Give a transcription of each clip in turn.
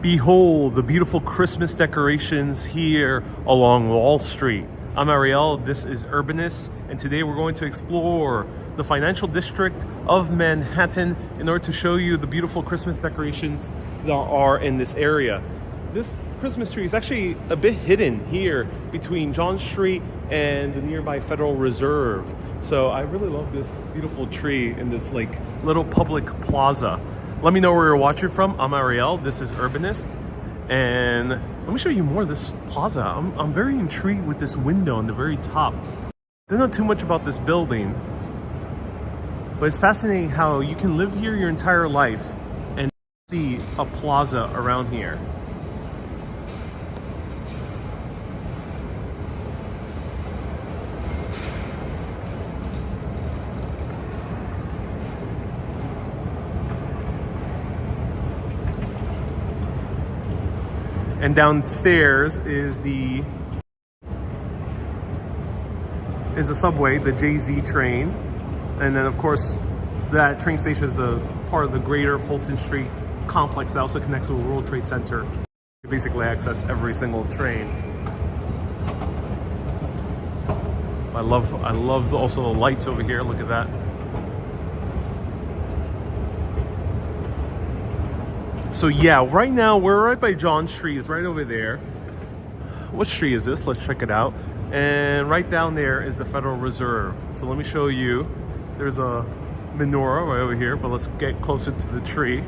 Behold the beautiful Christmas decorations here along Wall Street. I'm Ariel, this is Urbanist, and today we're going to explore the financial district of Manhattan in order to show you the beautiful Christmas decorations that are in this area. This Christmas tree is actually a bit hidden here between John Street and the nearby Federal Reserve. So I really love this beautiful tree in this like little public plaza. Let me know where you're watching from. I'm Ariel, this is Urbanist, and let me show you more of this plaza. I'm very intrigued with this window on the very top. Don't know too much about this building, but it's fascinating how you can live here your entire life and see a plaza around here. And downstairs is the subway, the JZ train. And then of course, that train station is the part of the greater Fulton Street complex that also connects with the World Trade Center. You basically access every single train. I love also the lights over here, look at that. So yeah, right now we're right by John Street, is right over there. What street is this? Let's check it out. And right down there is the Federal Reserve. So let me show you. There's a menorah right over here, but let's get closer to the tree.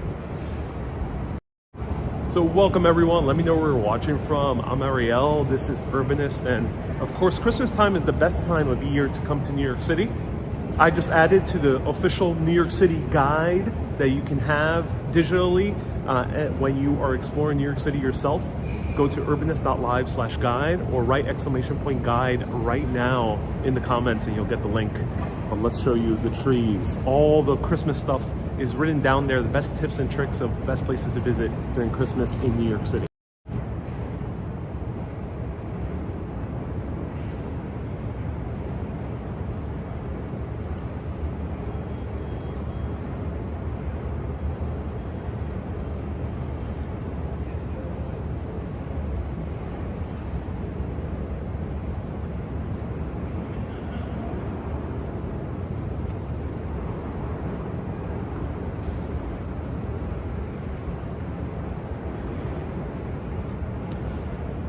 So welcome everyone. Let me know where you're watching from. I'm Ariel, this is Urbanist, and of course Christmas time is the best time of year to come to New York City. I just added to the official New York City guide that you can have digitally when you are exploring New York City yourself. Go to urbanist.live/guide or write !guide right now in the comments and you'll get the link. But let's show you the trees. All the Christmas stuff is written down there, the best tips and tricks of best places to visit during Christmas in New York City.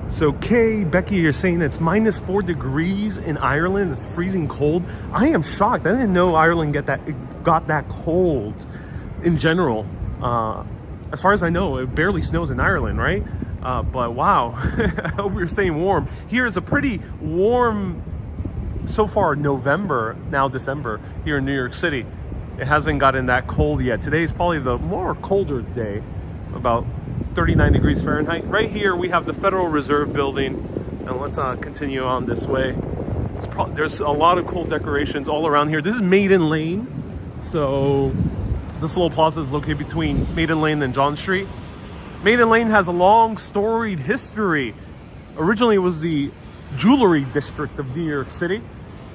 So Kay, Becky, you're saying it's -4 degrees in Ireland. It's freezing cold. I am shocked. I didn't know Ireland got that cold in general. As far as I know, it barely snows in Ireland, right? But wow, I hope you're staying warm. Here is a pretty warm, so far November, now December, here in New York City. It hasn't gotten that cold yet. Today is probably the more colder day, about 39 degrees Fahrenheit. Right here we have the Federal Reserve building, and let's continue on this way. There's a lot of cool decorations all around here. This is Maiden Lane. So this little plaza is located between Maiden Lane and John Street. Maiden Lane has a long storied history. Originally it was the jewelry district of New York City.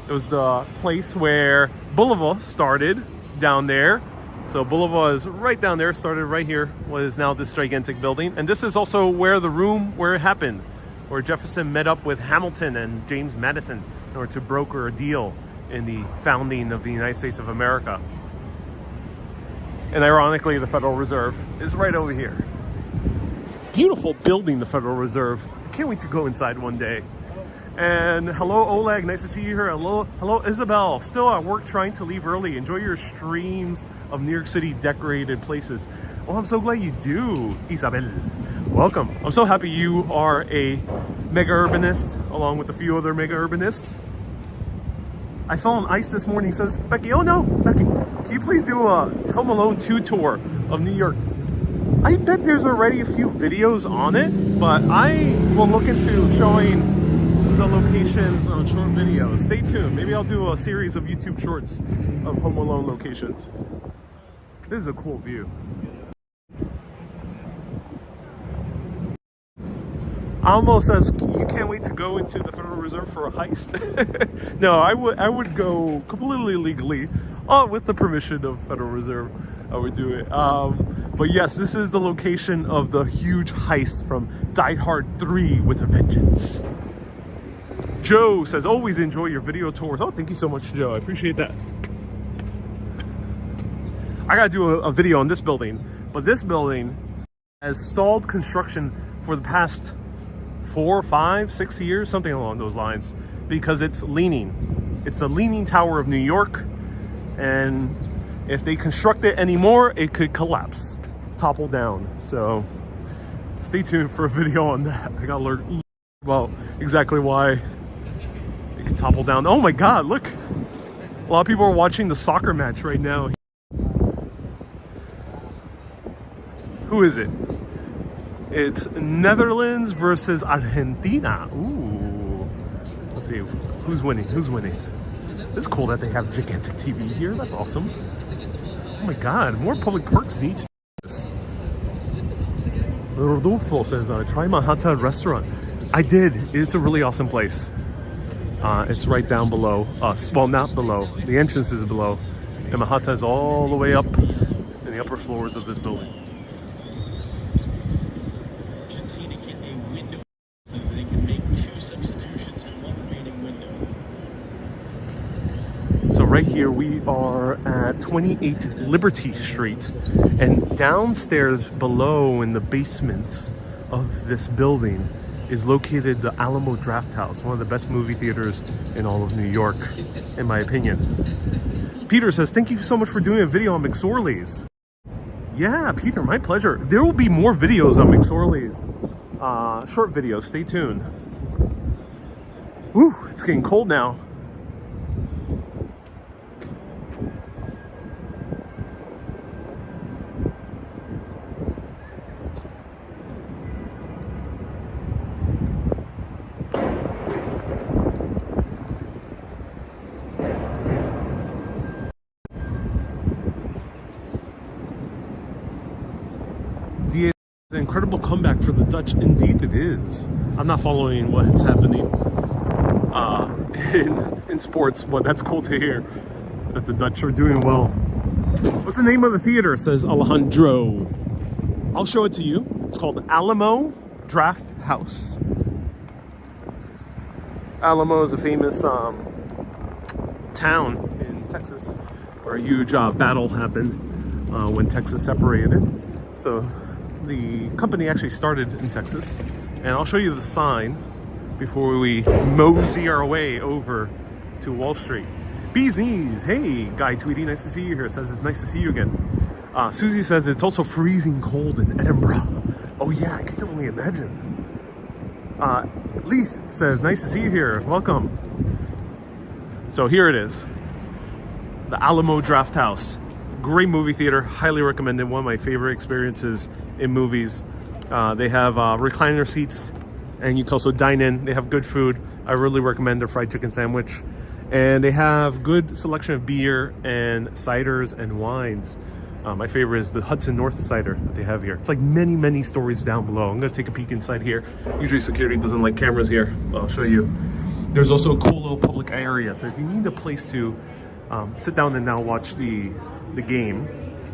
It was the place where Boulevard started down there. So Boulevard is right down there, started right here, what is now this gigantic building. And this is also where it happened, where Jefferson met up with Hamilton and James Madison in order to broker a deal in the founding of the United States of America. And ironically, the Federal Reserve is right over here. Beautiful building, the Federal Reserve. I can't wait to go inside one day. And hello Oleg, nice to see you here. Hello Isabel, still at work trying to leave early. Enjoy your streams of New York City decorated places. Well, I'm so glad you do, Isabel. Welcome. I'm so happy you are a mega urbanist along with a few other mega urbanists. I fell on ice this morning, says Becky. Oh no, Becky, can you please do a Home Alone 2 tour of New York? I bet there's already a few videos on it, but I will look into showing the locations on short videos. Stay tuned. Maybe I'll do a series of YouTube shorts of Home Alone locations. This is a cool view. Alamo says you can't wait to go into the Federal Reserve for a heist. No, I would go completely legally, with the permission of Federal Reserve. I would do it. But yes, this is the location of the huge heist from Die Hard 3 with a Vengeance. Joe says, always enjoy your video tours. Oh, thank you so much, Joe. I appreciate that. I gotta do a video on this building, but this building has stalled construction for the past 4, 5, 6 years, something along those lines, because it's leaning. It's the Leaning Tower of New York, and if they construct it anymore, it could collapse, topple down. So stay tuned for a video on that. I gotta learn about exactly why it could topple down. Oh my God, look. A lot of people are watching the soccer match right now. Who is it? It's Netherlands versus Argentina. Ooh. Let's see, who's winning? Who's winning? It's cool that they have gigantic TV here. That's awesome. Oh my God, more public parks need to do this. Rodolfo says, try Mahata restaurant. I did. It's a really awesome place. It's right down below us. Well, not below. The entrance is below. And Mahata is all the way up in the upper floors of this building. So right here we are at 28 Liberty Street, and downstairs below in the basements of this building is located the Alamo Drafthouse, one of the best movie theaters in all of New York, in my opinion. Peter says, thank you so much for doing a video on McSorley's. Yeah, Peter, my pleasure. There will be more videos on McSorley's, short videos, stay tuned. Whew, it's getting cold now. An incredible comeback for the Dutch. Indeed it is. I'm not following what's happening in sports, but that's cool to hear that the Dutch are doing well. What's the name of the theater, says Alejandro? I'll show it to you. It's called Alamo Drafthouse. Alamo is a famous town in Texas where a huge battle happened when Texas separated. So the company actually started in Texas, and I'll show you the sign before we mosey our way over to Wall Street. Bee's Knees, hey, Guy Tweety, nice to see you here. Says it's nice to see you again. Susie says it's also freezing cold in Edinburgh. Oh yeah, I can only imagine. Leith says nice to see you here, welcome. So here it is, the Alamo Drafthouse. Great movie theater, highly recommended. One of my favorite experiences in movies. They have recliner seats, and you can also dine in. They have good food. I really recommend their fried chicken sandwich. And they have good selection of beer and ciders and wines. My favorite is the Hudson North cider that they have here. It's like many, many stories down below. I'm gonna take a peek inside here. Usually security doesn't like cameras here. I'll show you. There's also a cool little public area. So if you need a place to sit down and now watch the game,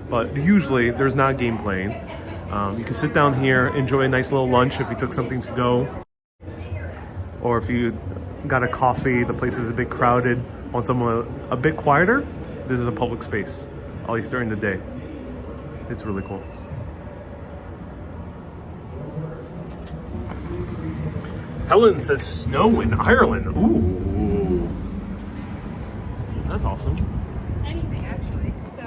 but usually there's not a game playing. You can sit down here, enjoy a nice little lunch if you took something to go, or if you got a coffee. The place is a bit crowded. Want someone a bit quieter, this is a public space, at least during the day. It's really cool. Helen says snow in Ireland. Ooh, that's awesome. Anything actually. So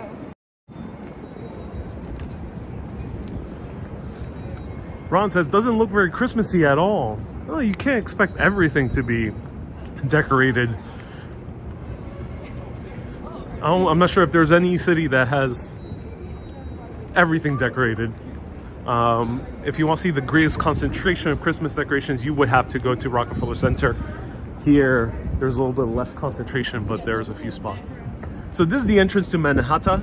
Ron says doesn't look very Christmassy at all. Well, you can't expect everything to be decorated. I'm not sure if there's any city that has everything decorated. If you want to see the greatest concentration of Christmas decorations, you would have to go to Rockefeller Center. Here, there's a little bit less concentration, but there's a few spots. So this is the entrance to Manhattan,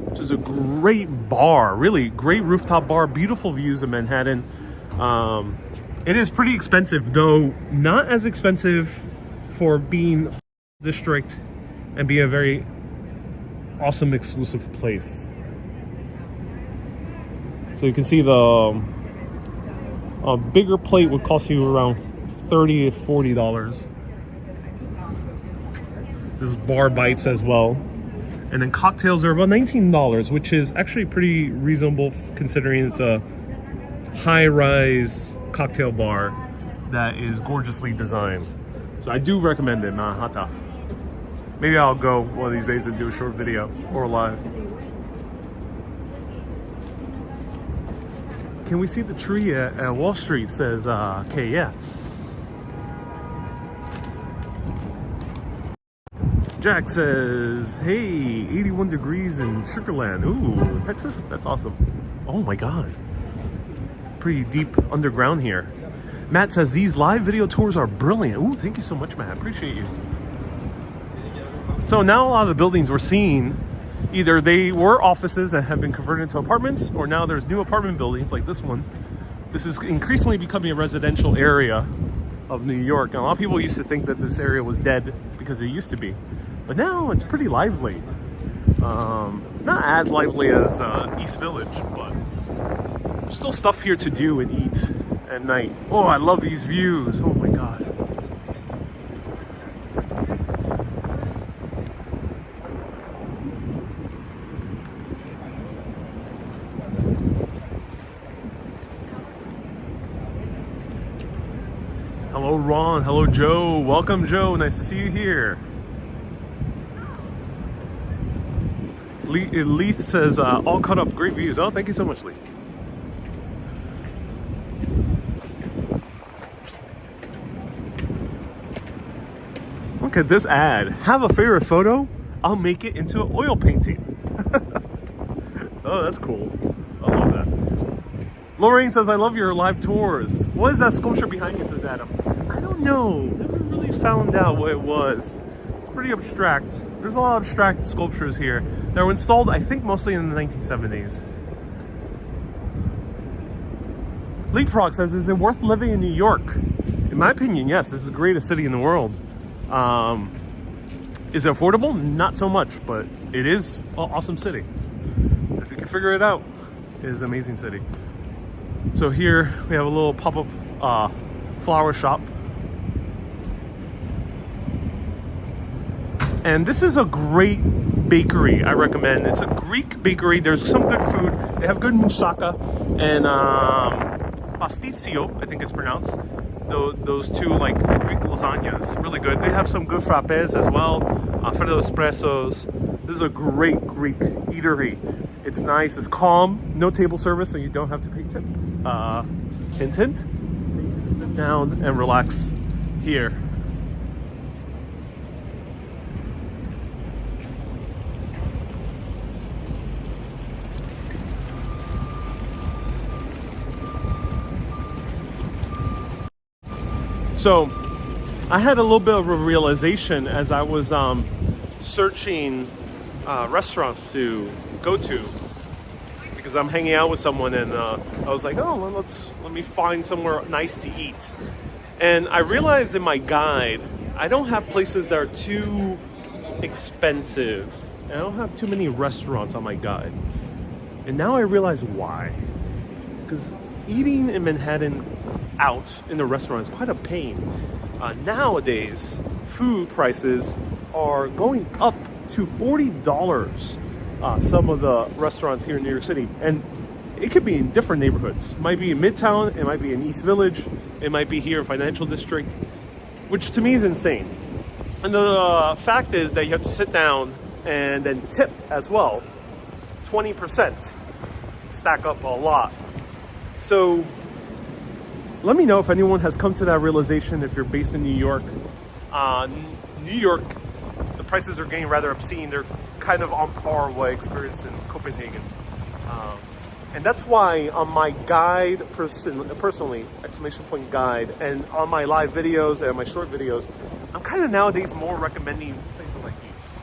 which is a great bar, really great rooftop bar, beautiful views of Manhattan. It is pretty expensive, though not as expensive for being district and being a very awesome exclusive place. So you can see the a bigger plate would cost you around $30 to $40. This is bar bites as well. And then cocktails are about $19, which is actually pretty reasonable considering it's a high-rise cocktail bar that is gorgeously designed. So I do recommend it, Manhattan. Maybe I'll go one of these days and do a short video or live. Can we see the tree at Wall Street? Says okay, yeah. Jack says, hey, 81 degrees in Sugarland. Ooh, Texas? That's awesome. Oh my God. Pretty deep underground here. Matt says, these live video tours are brilliant. Ooh, thank you so much, Matt. Appreciate you. So now a lot of the buildings we're seeing, either they were offices and have been converted into apartments, or now there's new apartment buildings like this one. This is increasingly becoming a residential area of New York. And a lot of people used to think that this area was dead because it used to be. But now it's pretty lively. Not as lively as East Village, but there's still stuff here to do and eat at night. Oh, I love these views. Oh my God. Hello, Ron. Hello, Joe. Welcome, Joe. Nice to see you here. Leith says, all cut up, great views. Oh, thank you so much, Leith. Look at this ad. Have a favorite photo? I'll make it into an oil painting. Oh, that's cool. I love that. Lorraine says, I love your live tours. What is that sculpture behind you, says Adam? I don't know. Never really found out what it was. Pretty abstract. There's a lot of abstract sculptures here that were installed, I think, mostly in the 1970s. Leapfrog says, is it worth living in New York? In my opinion, yes. This is the greatest city in the world. Is it affordable? Not so much, but it is an awesome city. If you can figure it out, it is an amazing city. So here we have a little pop-up flower shop. And this is a great bakery, I recommend. It's a Greek bakery. There's some good food. They have good moussaka and pasticcio, I think it's pronounced. Those two like Greek lasagnas, really good. They have some good frappes as well, freddo espressos. This is a great Greek eatery. It's nice, it's calm, no table service, so you don't have to pay tip. Hint, hint. Sit down and relax here. So I had a little bit of a realization as I was searching restaurants to go to, because I'm hanging out with someone, and I was like, oh, well, let me find somewhere nice to eat. And I realized in my guide, I don't have places that are too expensive. I don't have too many restaurants on my guide. And now I realize why. Because eating in Manhattan out in the restaurant is quite a pain. Nowadays, food prices are going up to $40. Some of the restaurants here in New York City, and it could be in different neighborhoods. It might be in Midtown, it might be in East Village, it might be here in Financial District, which to me is insane. And the fact is that you have to sit down and then tip as well. 20% stack up a lot. So let me know if anyone has come to that realization if you're based in New York. New York, the prices are getting rather obscene. They're kind of on par with what I experienced in Copenhagen. And that's why on my guide, personally, exclamation point guide, and on my live videos and my short videos, I'm kind of nowadays more recommending places like these.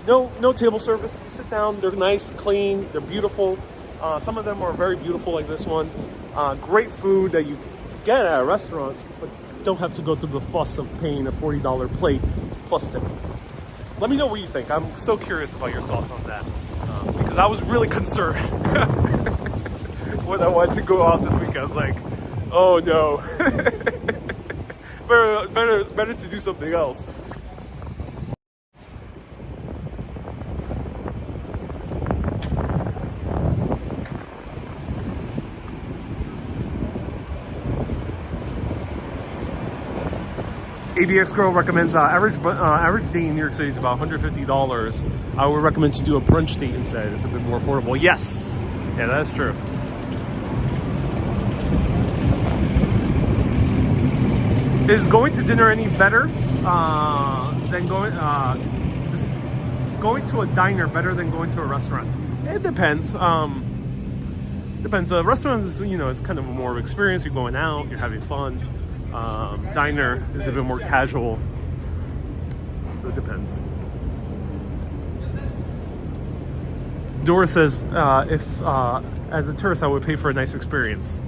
No table service. You sit down, they're nice, clean, they're beautiful. Some of them are very beautiful, like this one. Great food that you get at a restaurant, but don't have to go through the fuss of paying a $40 plate plus tip. Let me know what you think. I'm so curious about your thoughts on that, because I was really concerned. when I wanted to go out this week. I was like, oh no. better to do something else. ABX Girl recommends average date in New York City is about $150. I would recommend to do a brunch date instead. It's a bit more affordable. Yes, yeah, that's true. Is going to dinner any better than is going to a diner better than going to a restaurant? It depends. Depends. Restaurants is, you know, it's kind of a more experience. You're going out, you're having fun. Diner is a bit more casual, so it depends. Dora says, if as a tourist I would pay for a nice experience.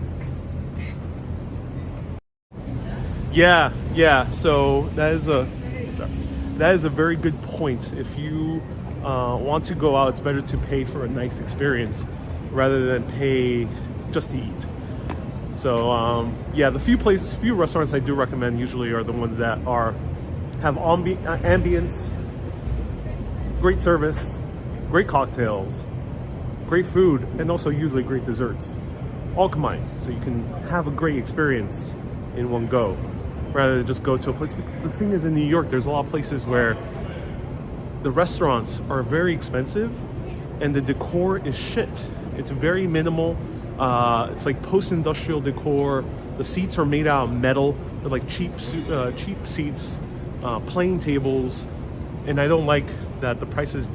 Yeah, so that is a very good point. If you want to go out, it's better to pay for a nice experience rather than pay just to eat. So yeah, the few restaurants I do recommend usually are the ones that have ambience, great service, great cocktails, great food, and also usually great desserts, all combined. So you can have a great experience in one go, rather than just go to a place. The thing is, in New York, there's a lot of places where the restaurants are very expensive and the decor is shit. It's very minimal. It's like post-industrial decor. The seats are made out of metal. They're like cheap seats, plain tables, and I don't like that the prices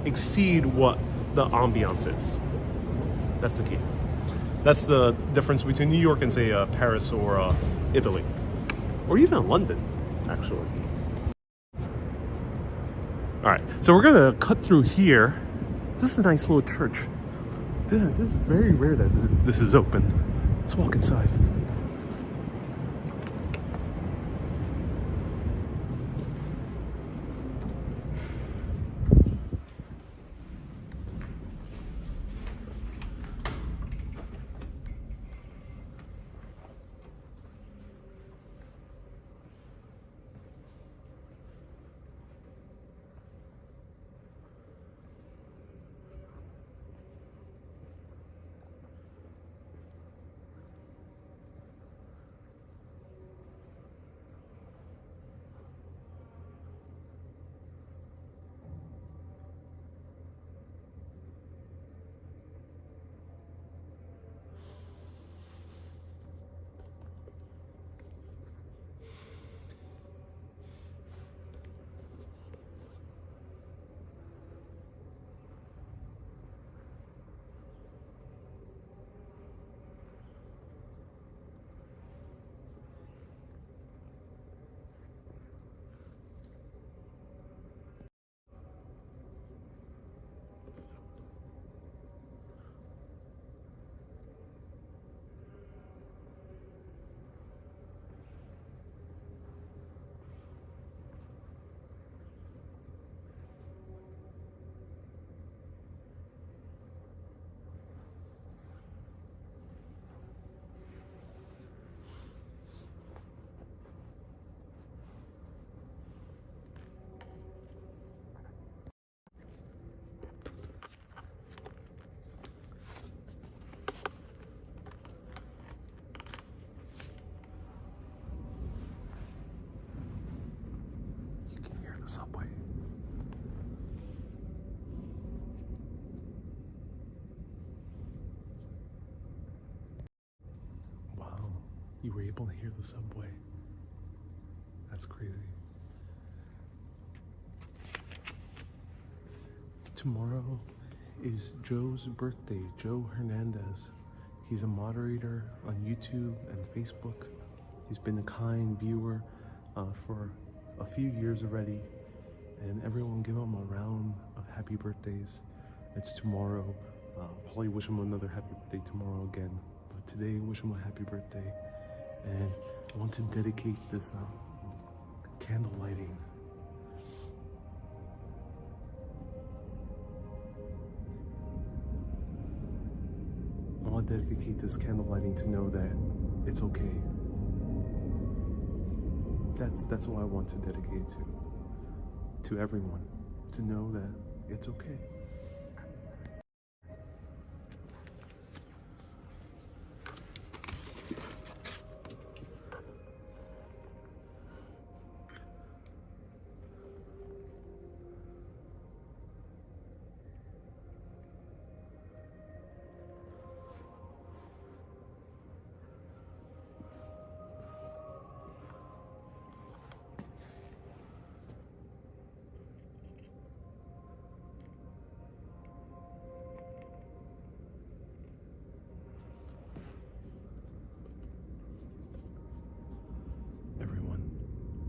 exceed what the ambiance is. That's the key. That's the difference between New York and say Paris or Italy, or even London, actually. All right, so we're gonna cut through here. This is a nice little church. Dude, this is very rare that this is open. Let's walk inside. Subway. Wow, you were able to hear the subway. That's crazy. Tomorrow is Joe's birthday, Joe Hernandez. He's a moderator on YouTube and Facebook. He's been a kind viewer for a few years already. And everyone give him a round of happy birthdays. It's tomorrow. Probably wish him another happy birthday tomorrow again. But today, wish him a happy birthday. And I want to dedicate this candle lighting. dedicate this candle lighting to know that it's okay. That's what I want to dedicate to everyone, to know that it's okay.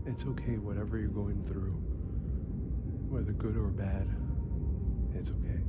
It's okay, whatever you're going through, whether good or bad, it's okay.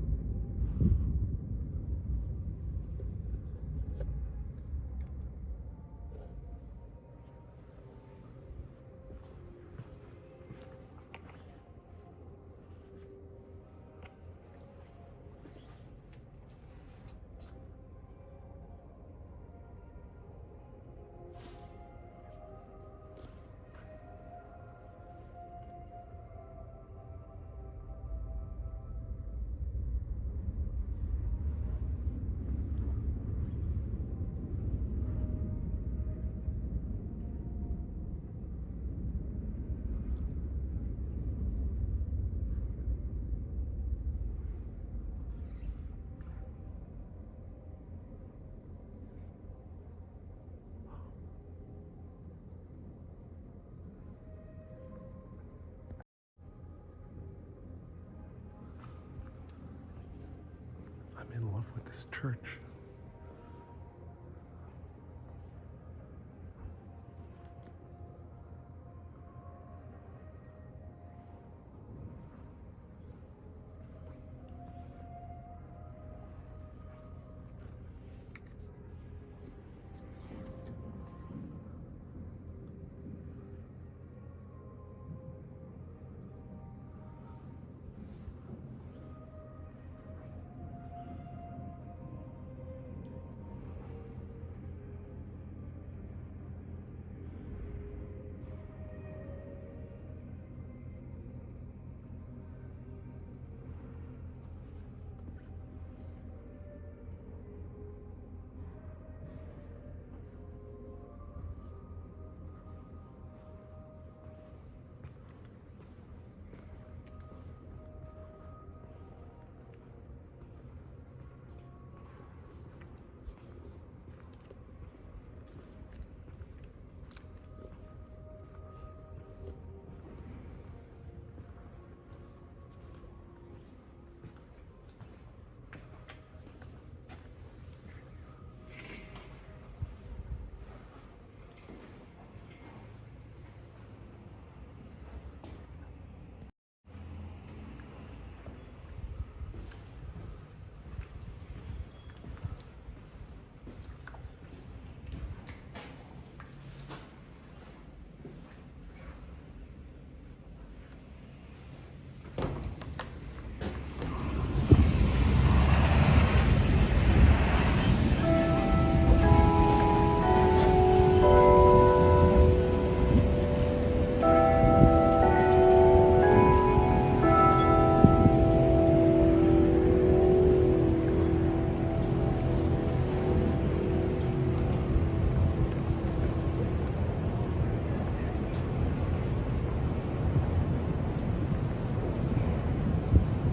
I'm in love with this church.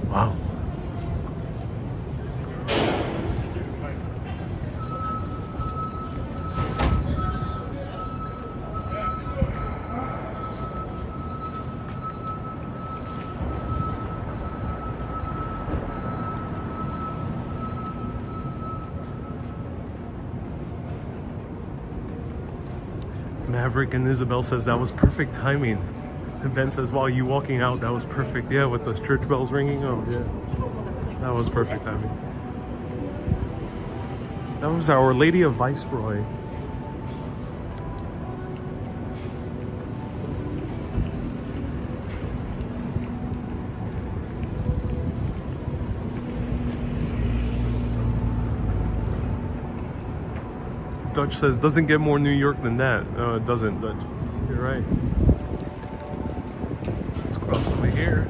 Wow. Maverick and Isabel says that was perfect timing. And Ben says, while you walking out, that was perfect. Yeah, with those church bells ringing. Oh, yeah. That was perfect timing. That was Our Lady of Viceroy. Dutch says, doesn't get more New York than that. No, it doesn't, but you're right. Let's cross over here.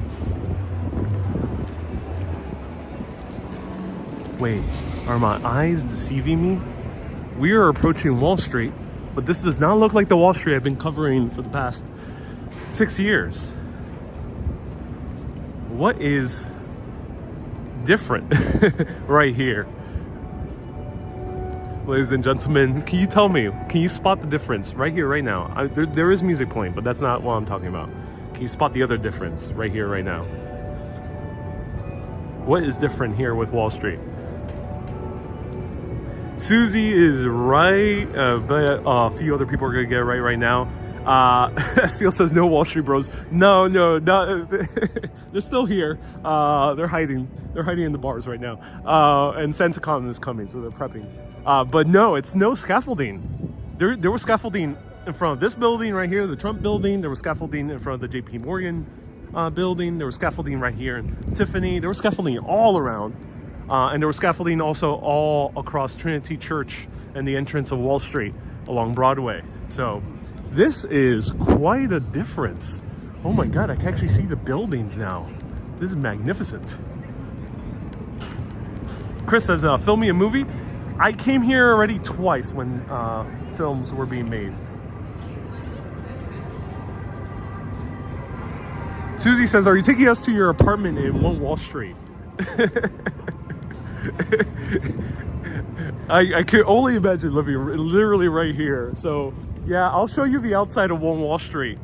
Wait, are my eyes deceiving me? We are approaching Wall Street, but this does not look like the Wall Street I've been covering for the past 6 years. What is different right here? Ladies and gentlemen, can you tell me, can you spot the difference right here, right now? There is music playing, but that's not what I'm talking about. Can you spot the other difference right here, right now? What is different here with Wall Street? Susie is right, but a few other people are gonna get it right now. Esfiel says no Wall Street bros. No, not, they're still here. They're hiding in the bars right now. And SantaCon is coming, so they're prepping. But no, it's no scaffolding. There was scaffolding in front of this building right here, the Trump building. There was scaffolding in front of the JP Morgan building. There was scaffolding right here in Tiffany. There was scaffolding all around. And there was scaffolding also all across Trinity Church and the entrance of Wall Street along Broadway. So this is quite a difference. Oh my God, I can actually see the buildings now. This is magnificent. Chris says, film me a movie. I came here already twice when films were being made. Susie says, are you taking us to your apartment in One Wall Street? I can only imagine living literally right here. So yeah, I'll show you the outside of One Wall Street.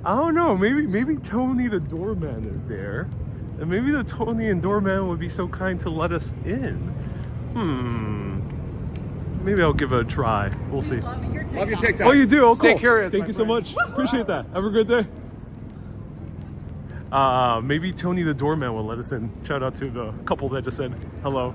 I don't know, maybe Tony the doorman is there. And maybe the Tony and doorman would be so kind to let us in. Maybe I'll give it a try. We'll see. Love your TikToks. Oh, you do? Oh, cool. Stay curious. Thank you so much. Appreciate that. Have a good day. Maybe Tony the doorman will let us in. Shout out to the couple that just said hello.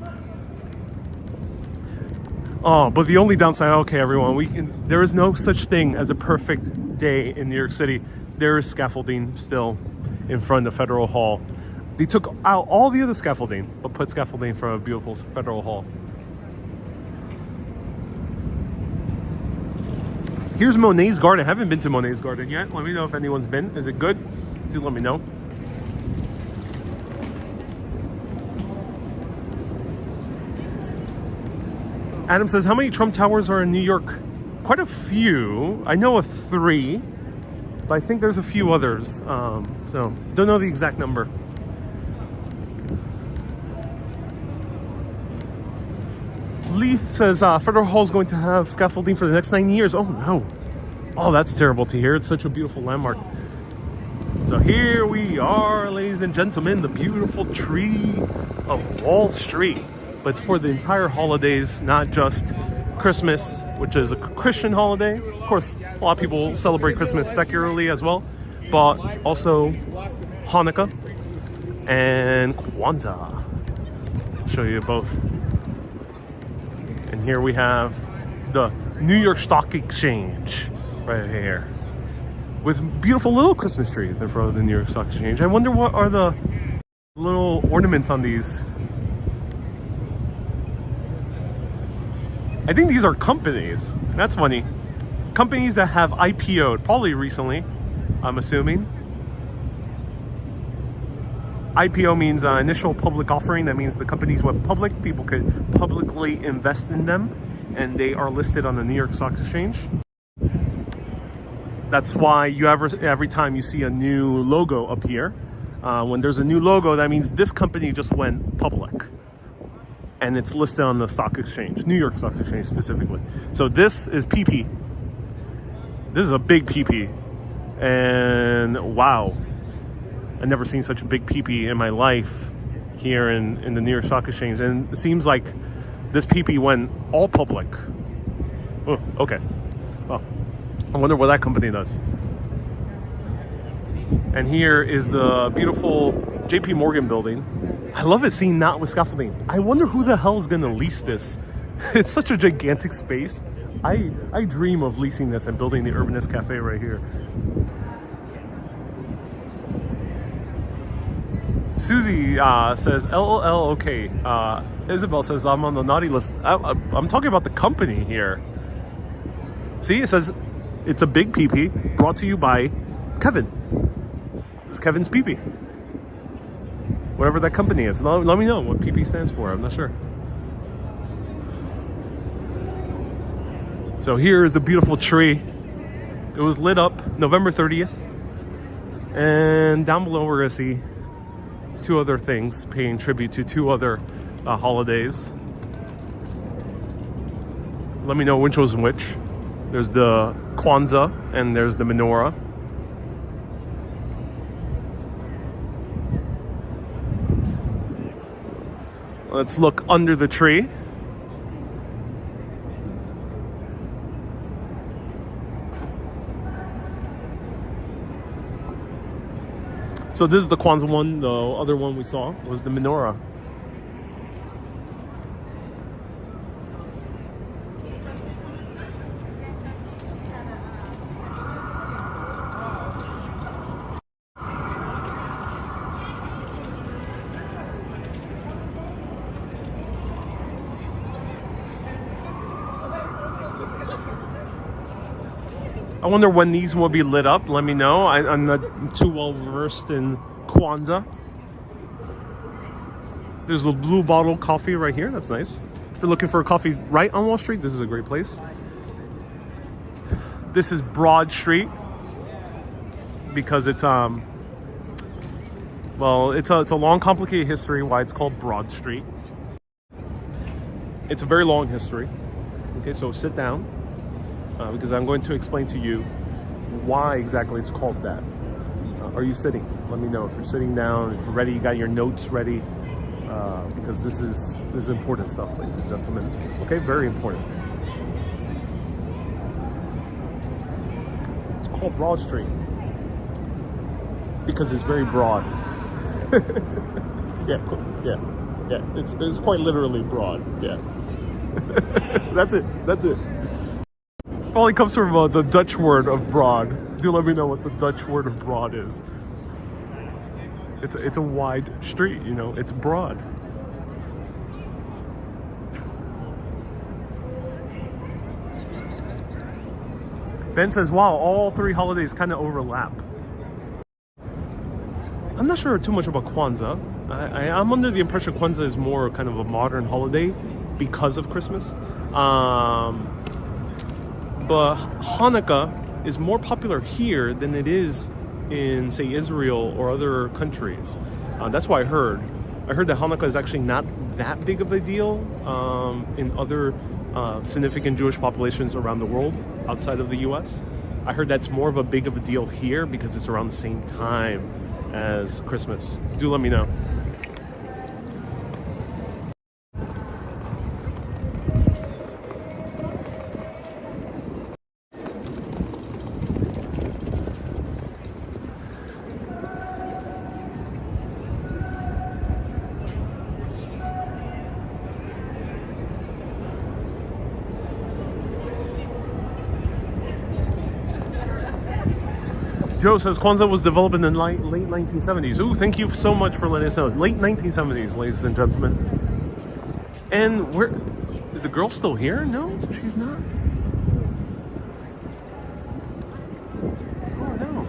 Oh, but the only downside, okay, everyone, there is no such thing as a perfect day in New York City. There is scaffolding still in front of Federal Hall. They took out all the other scaffolding, but put scaffolding for a beautiful Federal Hall. Here's Monet's Garden. I haven't been to Monet's Garden yet. Let me know if anyone's been. Is it good? Do let me know. Adam says, how many Trump Towers are in New York? Quite a few. I know of 3, but I think there's a few others. So don't know the exact number. Leith says, Federal Hall is going to have scaffolding for the next 9 years. Oh no. Oh, that's terrible to hear. It's such a beautiful landmark. So here we are, ladies and gentlemen, the beautiful tree of Wall Street. But it's for the entire holidays, not just Christmas, which is a Christian holiday. Of course, a lot of people celebrate Christmas secularly as well, but also Hanukkah and Kwanzaa. I'll show you both. And here we have the New York Stock Exchange right here, with beautiful little Christmas trees in front of the New York Stock Exchange. I wonder what are the little ornaments on these. I think these are companies. That's funny. Companies that have IPO'd, probably recently, I'm assuming. IPO means initial public offering. That means the companies went public. People could publicly invest in them, and they are listed on the New York Stock Exchange. That's why every time you see a new logo appear, when there's a new logo, that means this company just went public. And it's listed on the stock exchange, New York Stock Exchange specifically. So this is PP. This is a big PP. And wow, I've never seen such a big PP in my life here in the New York Stock Exchange. And it seems like this PP went all public. Oh, okay. Well, I wonder what that company does. And here is the beautiful JP Morgan building. I love it seeing not with scaffolding. I wonder who the hell is going to lease this. It's such a gigantic space. I dream of leasing this and building the Urbanist Cafe right here. Susie says, LOL, okay. Isabel says, I'm on the naughty list. I'm talking about the company here. See, it says it's a big PP brought to you by Kevin. It's Kevin's PP. Whatever that company is. Let me know what PP stands for. I'm not sure. So here is a beautiful tree. It was lit up November 30th. And down below we're going to see two other things paying tribute to two other holidays. Let me know which was which. There's the Kwanzaa and there's the menorah. Let's look under the tree. So this is the Kwanzaa one. The other one we saw was the menorah. I wonder when these will be lit up. Let me know. I'm not too well versed in Kwanzaa. There's a blue bottle coffee right here. That's nice. If you're looking for a coffee right on Wall Street, this is a great place. This is Broad Street because it's well, it's a long, complicated history why it's called Broad Street. It's a very long history. Okay, so sit down. Because I'm going to explain to you why exactly it's called that. Are you sitting? Let me know if you're sitting down, if you're ready, you got your notes ready, because this is important stuff, ladies and gentlemen. Okay, very important. It's called Broad Street because it's very broad. yeah. It's quite literally broad. Yeah. That's it. Probably comes from the Dutch word of broad. Do let me know what the Dutch word of broad is. It's a wide street, you know, it's broad. Ben says, wow, all three holidays kind of overlap. I'm not sure too much about Kwanzaa. I'm under the impression Kwanzaa is more kind of a modern holiday because of Christmas. But Hanukkah is more popular here than it is in, say, Israel or other countries. That's what I heard. I heard that Hanukkah is actually not that big of a deal in other significant Jewish populations around the world outside of the US. I heard that's more of a big of a deal here because it's around the same time as Christmas. Do let me know. Joe says Kwanzaa was developed in the late 1970s. Ooh, thank you so much for letting us know. Late 1970s, ladies and gentlemen. And where is the girl still here? No, she's not. Oh no.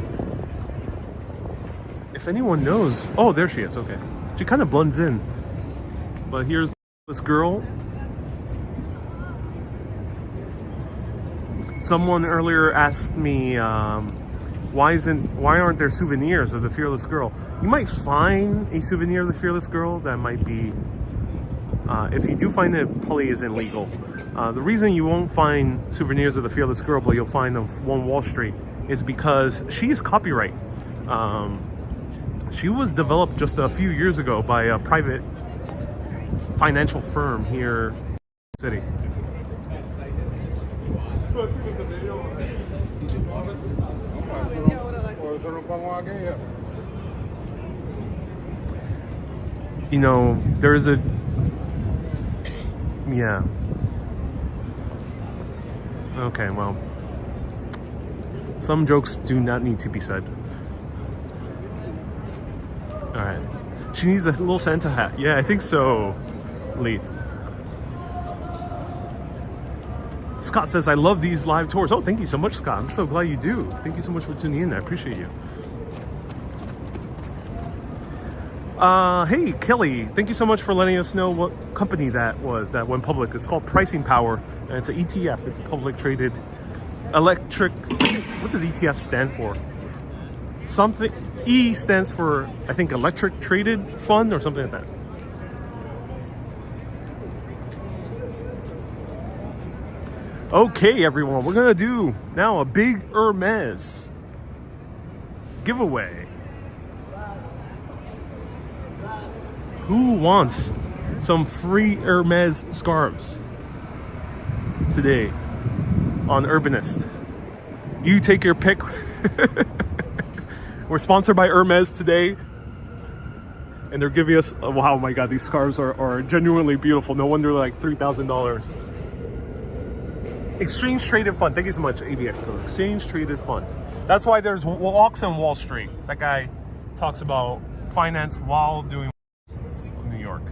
If anyone knows, oh, there she is. Okay, she kind of blends in. But here's this girl. Someone earlier asked me. Why aren't there souvenirs of the Fearless Girl? You might find a souvenir of the Fearless Girl that might be, if you do find it, probably isn't legal. The reason you won't find souvenirs of the Fearless Girl, but you'll find of One Wall Street, is because she is copyright. She was developed just a few years ago by a private financial firm here in the city. You know, there's a... Yeah. Okay, well. Some jokes do not need to be said. Alright. She needs a little Santa hat. Yeah, I think so, Leith. Scott says, I love these live tours. Oh, thank you so much, Scott. I'm so glad you do. Thank you so much for tuning in. I appreciate you. Hey, Kelly, thank you so much for letting us know what company that was that went public. It's called Pricing Power, and it's an ETF. It's a public traded electric. What does ETF stand for? Something. E stands for, I think, electric traded fund or something like that. Okay, everyone, we're gonna do now a big Hermes giveaway. Who wants some free Hermes scarves today on Urbanist? You take your pick. We're sponsored by Hermes today, and they're giving us, oh, wow, my God, these scarves are genuinely beautiful. No wonder they're like $3,000. Exchange Traded Fund. Thank you so much, ABX Code. Exchange Traded Fund. That's why there's walks on Wall Street. That guy talks about finance while doing New York.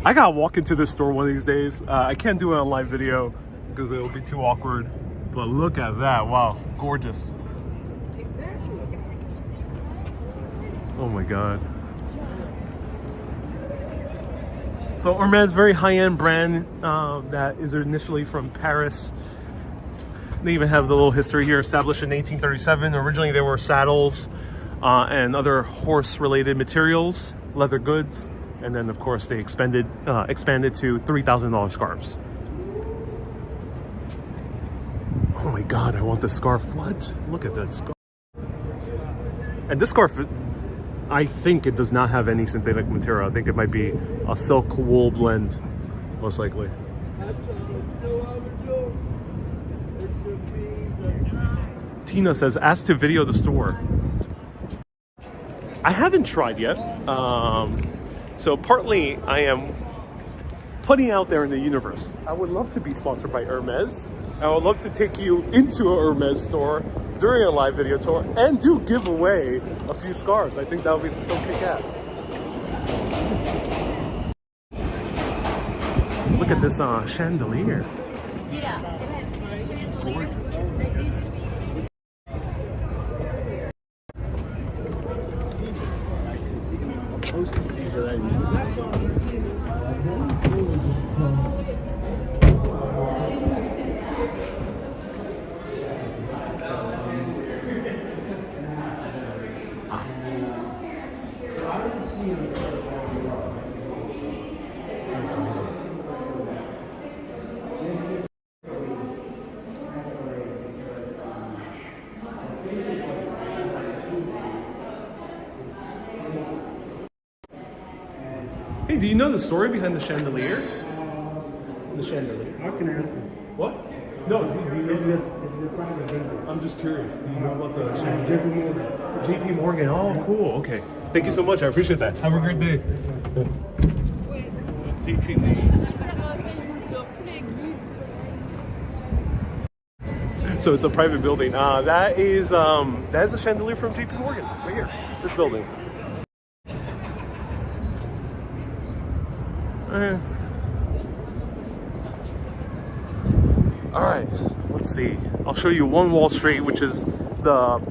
I gotta walk into this store one of these days. I can't do it on live video because it'll be too awkward. But look at that. Wow, gorgeous. Oh my God. So Hermes, very high-end brand that is initially from Paris. They even have the little history here, established in 1837. Originally they were saddles and other horse-related materials, leather goods, and then of course they expanded to $3,000 scarves. Oh my God, I want this scarf. What? Look at this scarf. And this scarf, I think it does not have any synthetic material. I think it might be a silk wool blend, most likely. Tina says, ask to video the store. I haven't tried yet. So partly I am putting out there in the universe. I would love to be sponsored by Hermes. I would love to take you into a Hermes store during a live video tour and do give away a few scarves. I think that would be so kick-ass. Look at this chandelier. Gorgeous. Hey, do you know the story behind the chandelier? The chandelier. How can I help you? What? No, do you know this? It's a private building. I'm just curious. Do you know about the chandelier? JP Morgan. JP Morgan. Oh, cool. Okay. Thank you so much. I appreciate that. Have a great day. So it's a private building. That is a chandelier from JP Morgan right here. This building. All right, let's see. I'll show you One Wall Street, which is the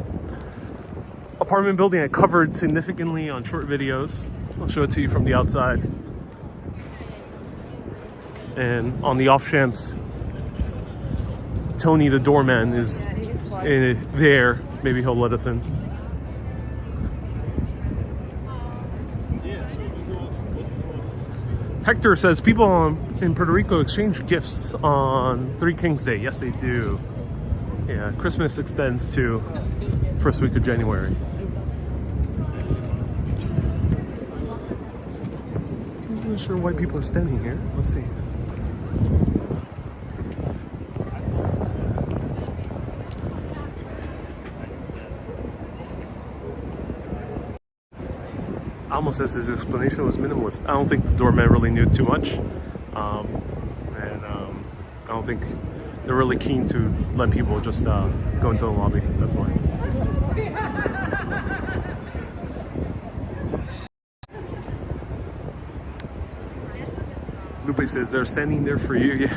apartment building I covered significantly on short videos. I'll show it to you from the outside. And on the off chance Tony the doorman is there, maybe he'll let us in. Hector says people in Puerto Rico exchange gifts on Three Kings Day. Yes, they do. Yeah, Christmas extends to first week of January. I'm not sure why people are standing here. Let's see. Alamo says his explanation was minimalist. I don't think the doorman really knew too much. I don't think they're really keen to let people just go into the lobby. That's why. Lupe says they're standing there for you. Yeah.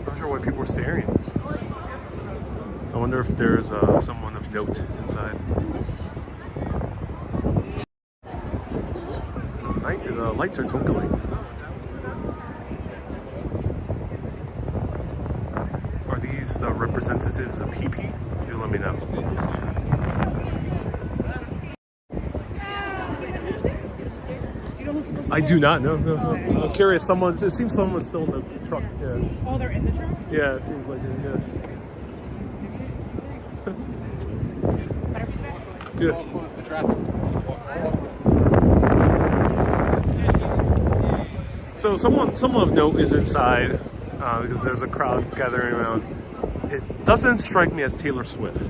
Not sure why people are staring. I wonder if there's someone of note inside. The lights are twinkling. Are these the representatives of PP? Do let me know. I do not know. No. I'm curious. It seems someone's still in the truck. Yeah. Oh, they're in the truck? Yeah, it seems like it. Yeah. Yeah. So someone of note is inside because there's a crowd gathering around. It doesn't strike me as Taylor Swift.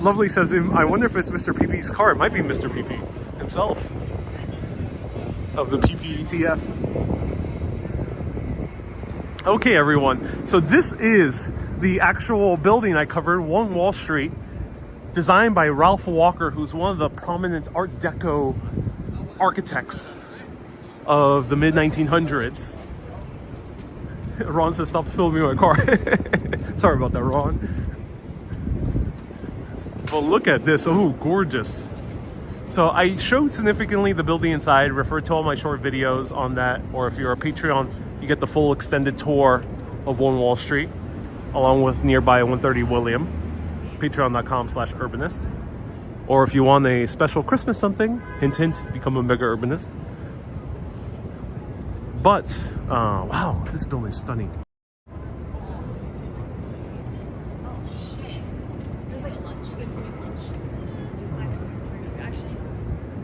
Lovely says, I wonder if it's Mr. PP's car. It might be Mr. PP himself of the PP ETF. Okay, everyone. So this is the actual building I covered, 1 Wall Street, designed by Ralph Walker, who's one of the prominent Art Deco architects of the mid-1900s. Ron says, stop filming my car. Sorry about that, Ron. But look at this. Oh, gorgeous. So I showed significantly the building inside, refer to all my short videos on that, or if you're a Patreon, you get the full extended tour of 1 Wall Street, along with nearby 130 William, patreon.com/urbanist. Or if you want a special Christmas something, hint, hint, become a mega urbanist. But, wow, this building is stunning.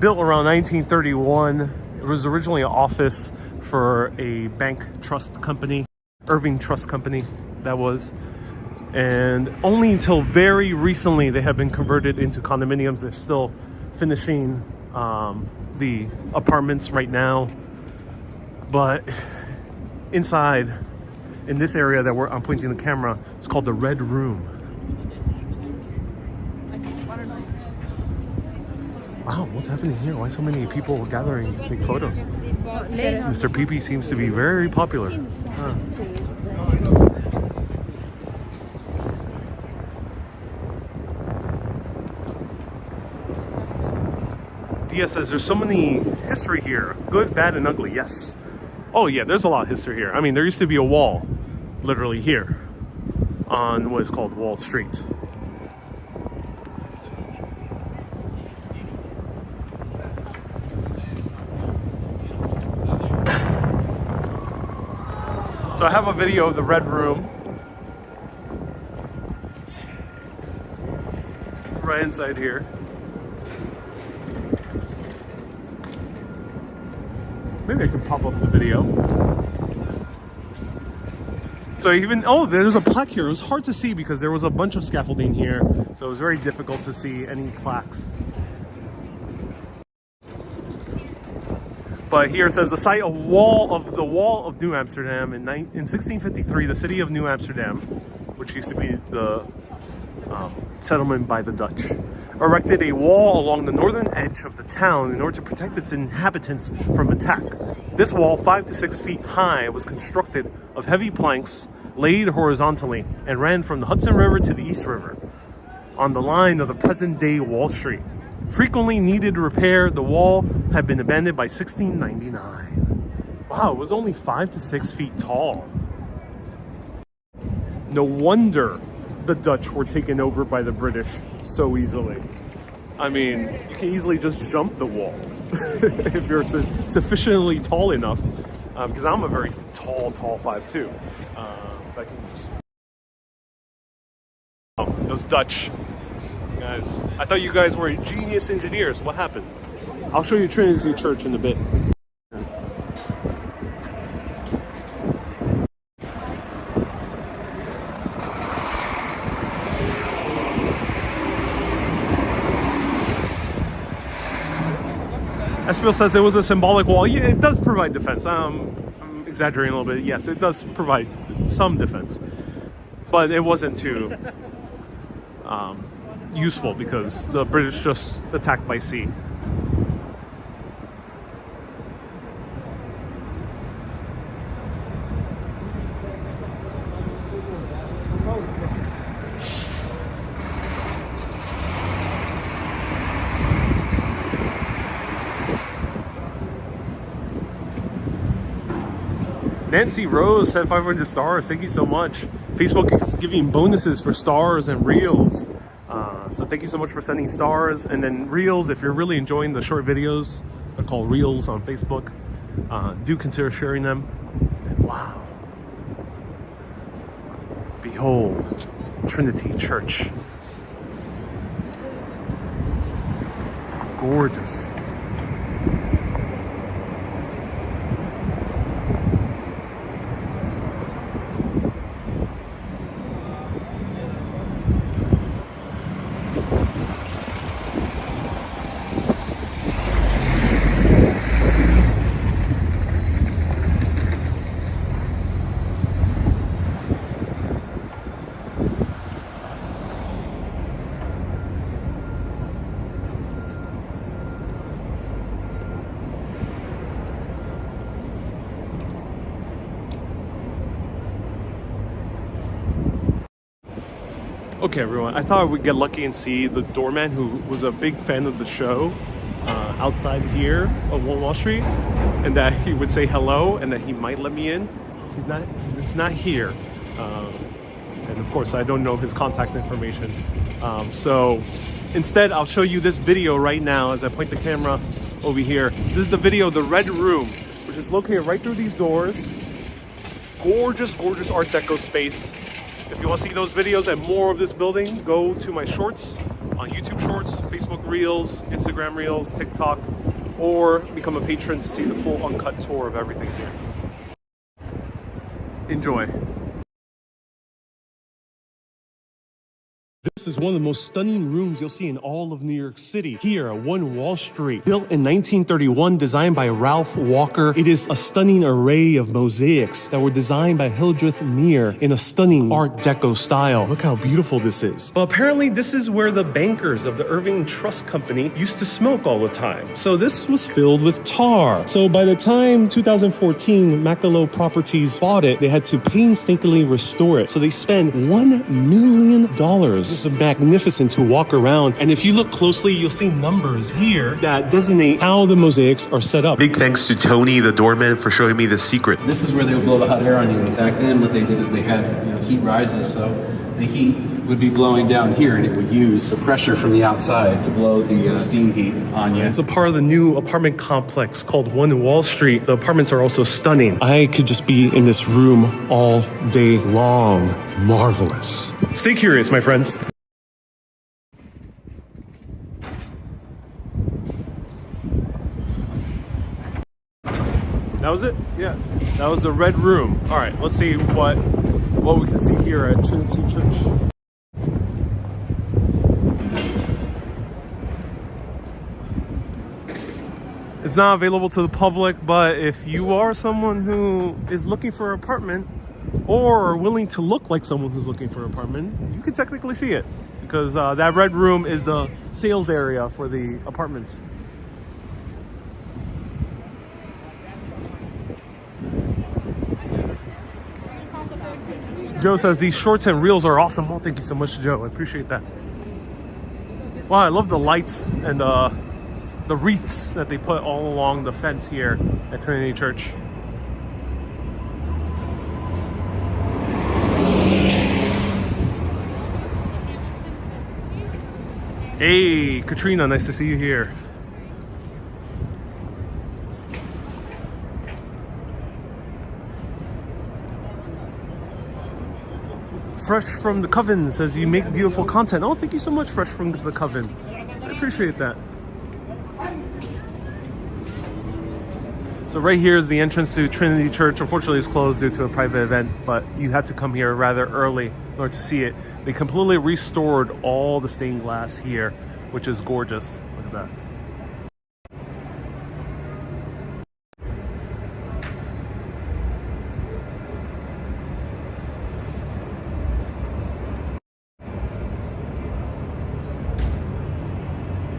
Built around 1931. It was originally an office for a bank trust company, Irving Trust Company, that was. And only until very recently they have been converted into condominiums. They're still finishing the apartments right now. But inside, in this area that I'm pointing the camera, it's called the Red Room. Wow, what's happening here? Why so many people gathering to take photos? Mr. PP seems to be very popular. Huh. Dia says there's so many history here. Good, bad, and ugly. Yes. Oh yeah, there's a lot of history here. I mean, there used to be a wall, literally here, on what is called Wall Street. So I have a video of the Red Room. Right inside here. Maybe I can pop up the video. So there's a plaque here. It was hard to see because there was a bunch of scaffolding here. So it was very difficult to see any plaques. But here it says the site of the wall of New Amsterdam in 1653, the city of New Amsterdam, which used to be the settlement by the Dutch, erected a wall along the northern edge of the town in order to protect its inhabitants from attack. This wall, 5 to 6 feet high, was constructed of heavy planks laid horizontally and ran from the Hudson River to the East River on the line of the present-day Wall Street. Frequently needed repair, the wall had been abandoned by 1699. Wow, it was only 5 to 6 feet tall. No wonder the Dutch were taken over by the British so easily. I mean, you can easily just jump the wall if you're sufficiently tall enough. Because I'm a very tall 5'2". If I can just... Oh, those Dutch guys. I thought you guys were genius engineers. What happened? I'll show you Trinity Church in a bit. Phil says it was a symbolic wall. Yeah, it does provide defense. I'm exaggerating a little bit. Yes, it does provide some defense, but it wasn't to useful because the British just attacked by sea. Nancy Rose sent 500 stars. Thank you so much. Facebook is giving bonuses for stars and reels. So thank you so much for sending stars. And then reels, if you're really enjoying the short videos, they're called reels on Facebook. Do consider sharing them. Wow. Behold, Trinity Church. Gorgeous. Okay, everyone, I thought I would get lucky and see the doorman who was a big fan of the show outside here on Wall Street, and that he would say hello and that he might let me in. It's not here. And of course, I don't know his contact information. So instead, I'll show you this video right now as I point the camera over here. This is the video of the Red Room, which is located right through these doors. Gorgeous, gorgeous Art Deco space. If you want to see those videos and more of this building, go to my shorts on YouTube Shorts, Facebook Reels, Instagram Reels, TikTok, or become a patron to see the full uncut tour of everything here. Enjoy. This is one of the most stunning rooms you'll see in all of New York City. Here at 1 Wall Street. Built in 1931, designed by Ralph Walker, it is a stunning array of mosaics that were designed by Hildreth Neer in a stunning Art Deco style. Look how beautiful this is. Well, apparently this is where the bankers of the Irving Trust Company used to smoke all the time. So this was filled with tar. So by the time 2014, Mackalow Properties bought it, they had to painstakingly restore it. So they spent $1 million. This is magnificent to walk around, and if you look closely, you'll see numbers here that designate how the mosaics are set up. Big thanks to Tony, the doorman, for showing me the secret. This is where they would blow the hot air on you. Back then, what they did is they had heat rises, so the heat would be blowing down here, and it would use the pressure from the outside to blow the steam heat on you. It's a part of the new apartment complex called 1 Wall Street. The apartments are also stunning. I could just be in this room all day long. Marvelous. Stay curious, my friends. That was it? Yeah. That was the Red Room. All right, let's see what we can see here at Trinity Church. It's not available to the public, but if you are someone who is looking for an apartment or willing to look like someone who's looking for an apartment, you can technically see it because that Red Room is the sales area for the apartments. Joe says these shorts and reels are awesome. Oh, thank you so much, Joe. I appreciate that. Wow, I love the lights and the wreaths that they put all along the fence here at Trinity Church. Hey, Katrina, nice to see you here. Fresh from the Coven says you make beautiful content. Oh, thank you so much, Fresh from the Coven. I appreciate that. So right here is the entrance to Trinity Church. Unfortunately, it's closed due to a private event, but you have to come here rather early in order to see it. They completely restored all the stained glass here, which is gorgeous. Look at that.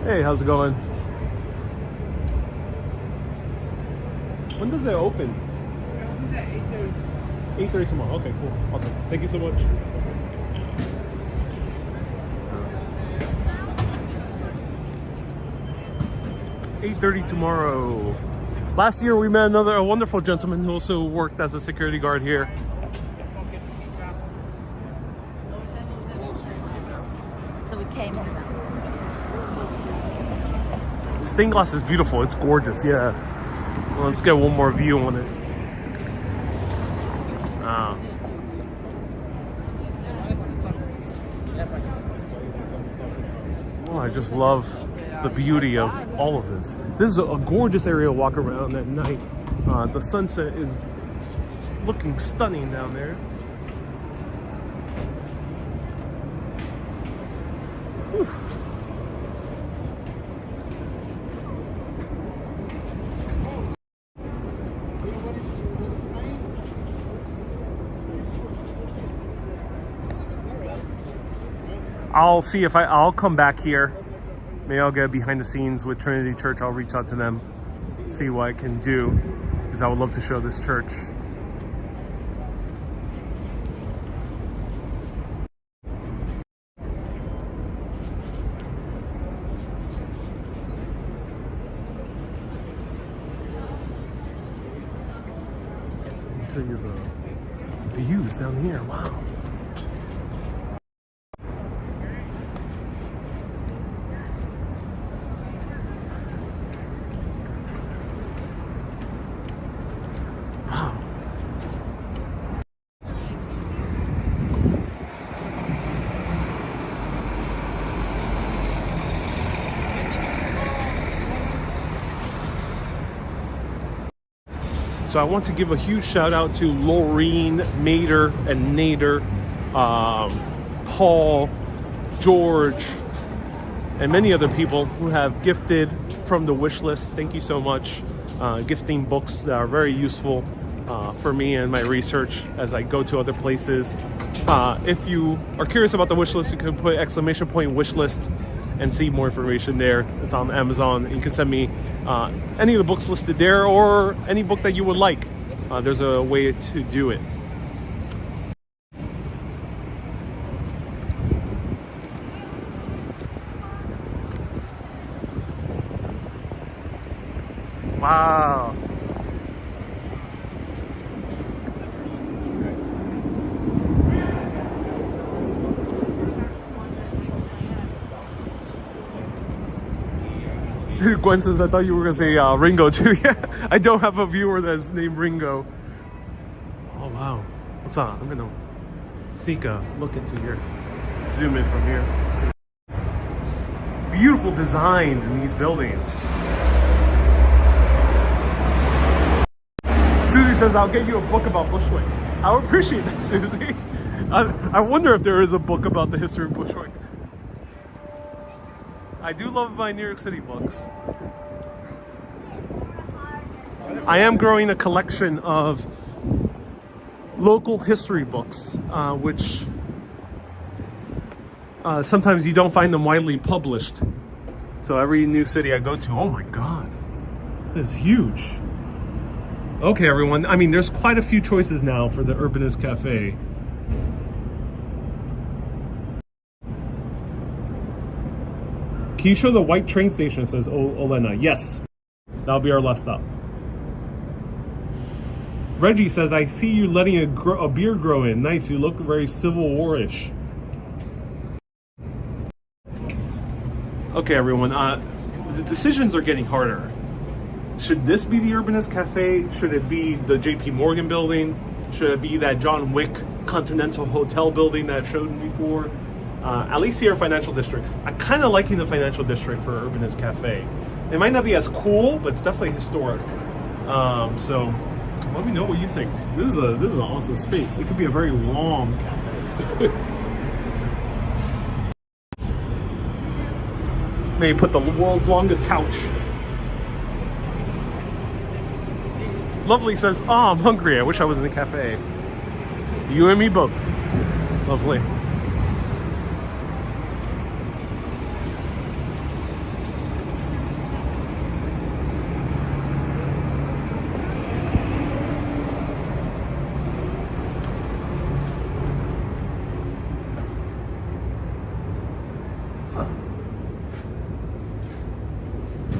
Hey, how's it going? When does it open? It opens at 8:30. 8:30 tomorrow. Okay, cool. Awesome. Thank you so much. 8:30 tomorrow. Last year we met a wonderful gentleman who also worked as a security guard here. So we came on that. The stained glass is beautiful. It's gorgeous. Yeah. Well, let's get one more view on it. Oh, I just love the beauty of all of this. This is a gorgeous area to walk around at night. The sunset is looking stunning down there. Whew. I'll see if I'll come back here. Maybe I'll get behind the scenes with Trinity Church. I'll reach out to them, see what I can do, because I would love to show this church. I'll show you the views down here. Wow. So I want to give a huge shout out to Laureen, Mater, and Nader, Paul, George, and many other people who have gifted from the wish list. Thank you so much. Gifting books that are very useful for me and my research as I go to other places. If you are curious about the wish list, you can put ! wish list and see more information there. It's on Amazon. You can send me any of the books listed there or any book that you would like. There's a way to do it. Wow. Gwen says, I thought you were going to say Ringo too. Yeah, I don't have a viewer that's named Ringo. Oh, wow. What's on? I'm going to sneak a look into here. Zoom in from here. Beautiful design in these buildings. Susie says, I'll get you a book about Bushwick. I would appreciate that, Susie. I wonder if there is a book about the history of Bushwick. I do love my New York City books. I am growing a collection of local history books, which sometimes you don't find them widely published. So every new city I go to, oh my God, this is huge. Okay, everyone. I mean, there's quite a few choices now for the Urbanist Cafe. Can you show the white train station, says Olena? Yes. That'll be our last stop. Reggie says, I see you letting a beard grow in. Nice, you look very Civil War-ish. Okay, everyone. The decisions are getting harder. Should this be the Urbanist Cafe? Should it be the JP Morgan building? Should it be that John Wick Continental Hotel building that I've showed before? At least here, Financial District. I'm kind of liking the Financial District for Urbanist Cafe. It might not be as cool, but it's definitely historic. So let me know what you think. This is an awesome space. It could be a very long cafe. Maybe put the world's longest couch. Lovely says, oh, I'm hungry. I wish I was in the cafe. You and me both. Lovely.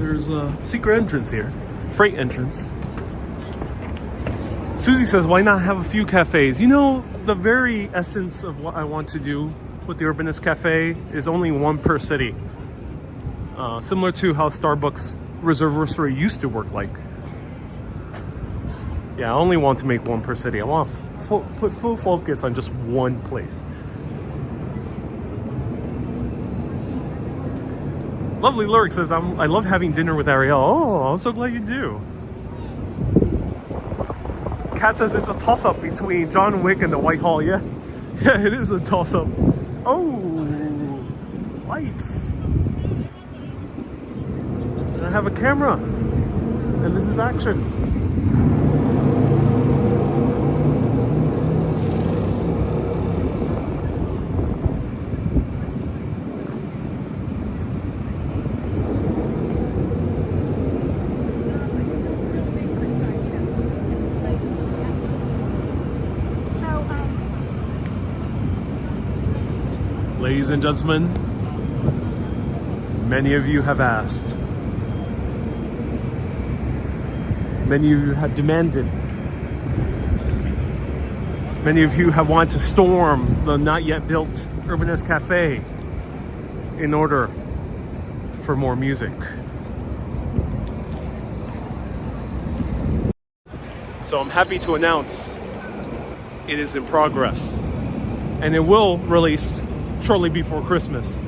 there's a secret entrance here. Freight entrance. Susie says, why not have a few cafes? You know, the very essence of what I want to do with the Urbanist Cafe is only one per city. Similar to how Starbucks Reservory used to work like. Yeah, I only want to make one per city. I want to put full focus on just one place. Lovely Lyric says, I love having dinner with Ariel. Oh, I'm so glad you do. Kat says it's a toss-up between John Wick and the Whitehall. Yeah, yeah, it is a toss-up. Oh, lights. And I have a camera. And this is action. Ladies and gentlemen, many of you have asked. Many of you have demanded. Many of you have wanted to storm the not yet built Urbanist Cafe in order for more music. So I'm happy to announce it is in progress and it will release shortly before Christmas.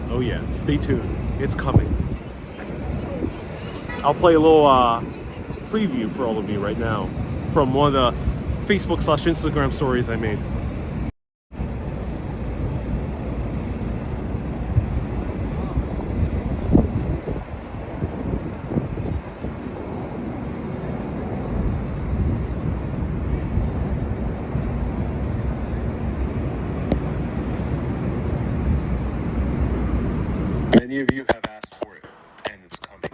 Oh yeah, stay tuned. It's coming. I'll play a little preview for all of you right now from one of the Facebook/Instagram stories I made. Many of you have asked for it, and it's coming.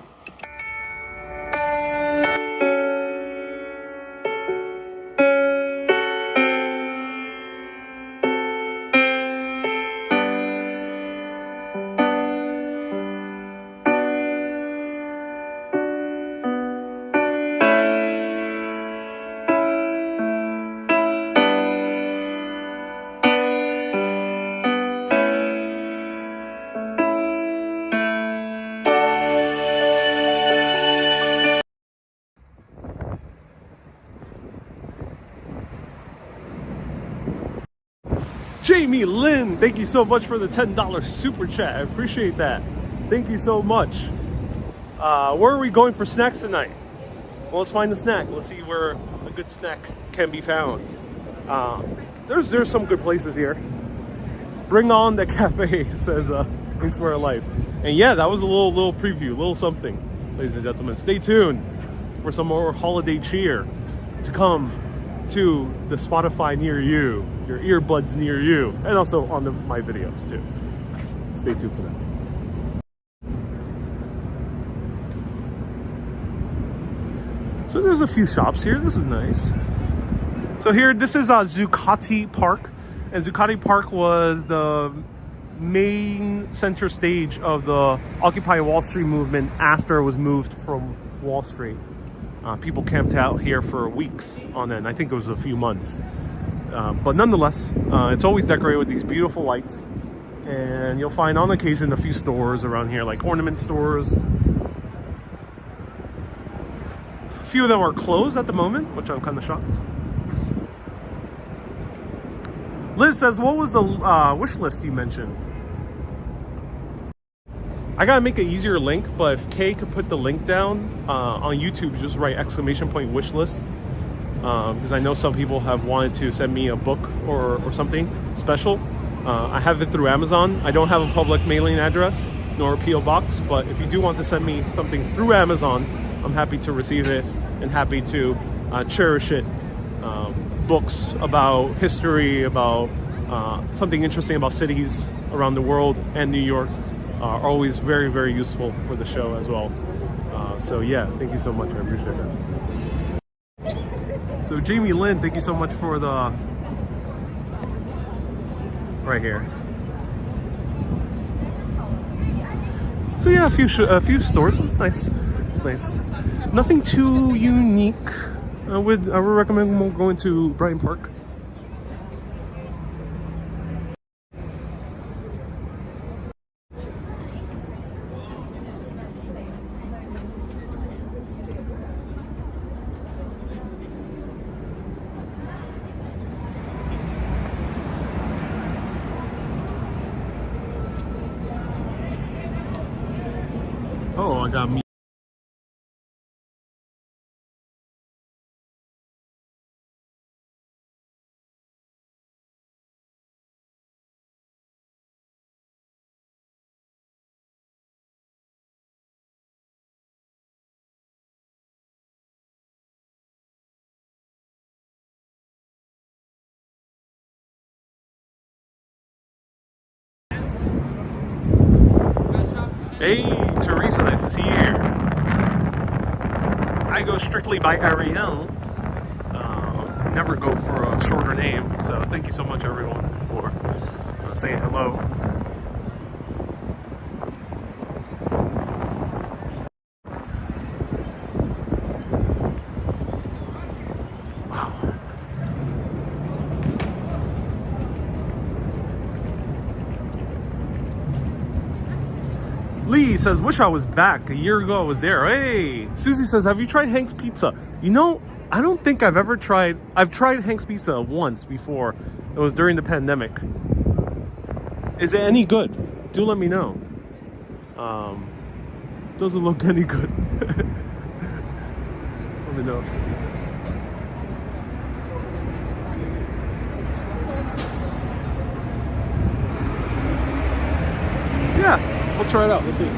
Jamie Lynn, thank you so much for the $10 super chat. I appreciate that. Thank you so much. Where are we going for snacks tonight? Well, let's find the snack. Let's see where a good snack can be found. There's some good places here. Bring on the cafe, says Inspire Life. And yeah, that was a little preview, a little something, ladies and gentlemen. Stay tuned for some more holiday cheer to come to the Spotify near you, your earbuds near you, and also on my videos too. Stay tuned for that. So there's a few shops here. This is nice. So here, this is Zuccotti Park, and Zuccotti Park was the main center stage of the Occupy Wall Street movement after it was moved from Wall Street. People camped out here for weeks on end. I think it was a few months. But nonetheless, it's always decorated with these beautiful lights. And you'll find on occasion a few stores around here, like ornament stores. A few of them are closed at the moment, which I'm kind of shocked. Liz says, what was the wish list you mentioned? I gotta make an easier link, but if Kay could put the link down on YouTube, just write ! wish list. Because I know some people have wanted to send me a book or something special. I have it through Amazon. I don't have a public mailing address nor a P.O. box, but if you do want to send me something through Amazon, I'm happy to receive it and happy to cherish it. Books about history, about something interesting about cities around the world and New York are always very, very useful for the show as well. So yeah, thank you so much. I appreciate that. So Jamie Lynn, thank you so much for the right here. So yeah, a few stores. It's nice. It's nice. Nothing too unique. I would recommend more going to Bryant Park. Oh, I got me. Hey, Teresa, nice to see you here. I go strictly by Ariel. Never go for a shorter name. So thank you so much, everyone, for saying hello. Lee says, wish I was back. A year ago I was there. Hey, Susie says, have you tried Hank's Pizza? You know, I don't think I've ever tried. I've tried Hank's Pizza once before. It was during the pandemic. Is it any good? Do let me know. Doesn't look any good. Let me know. Yeah, let's try it out. Let's see.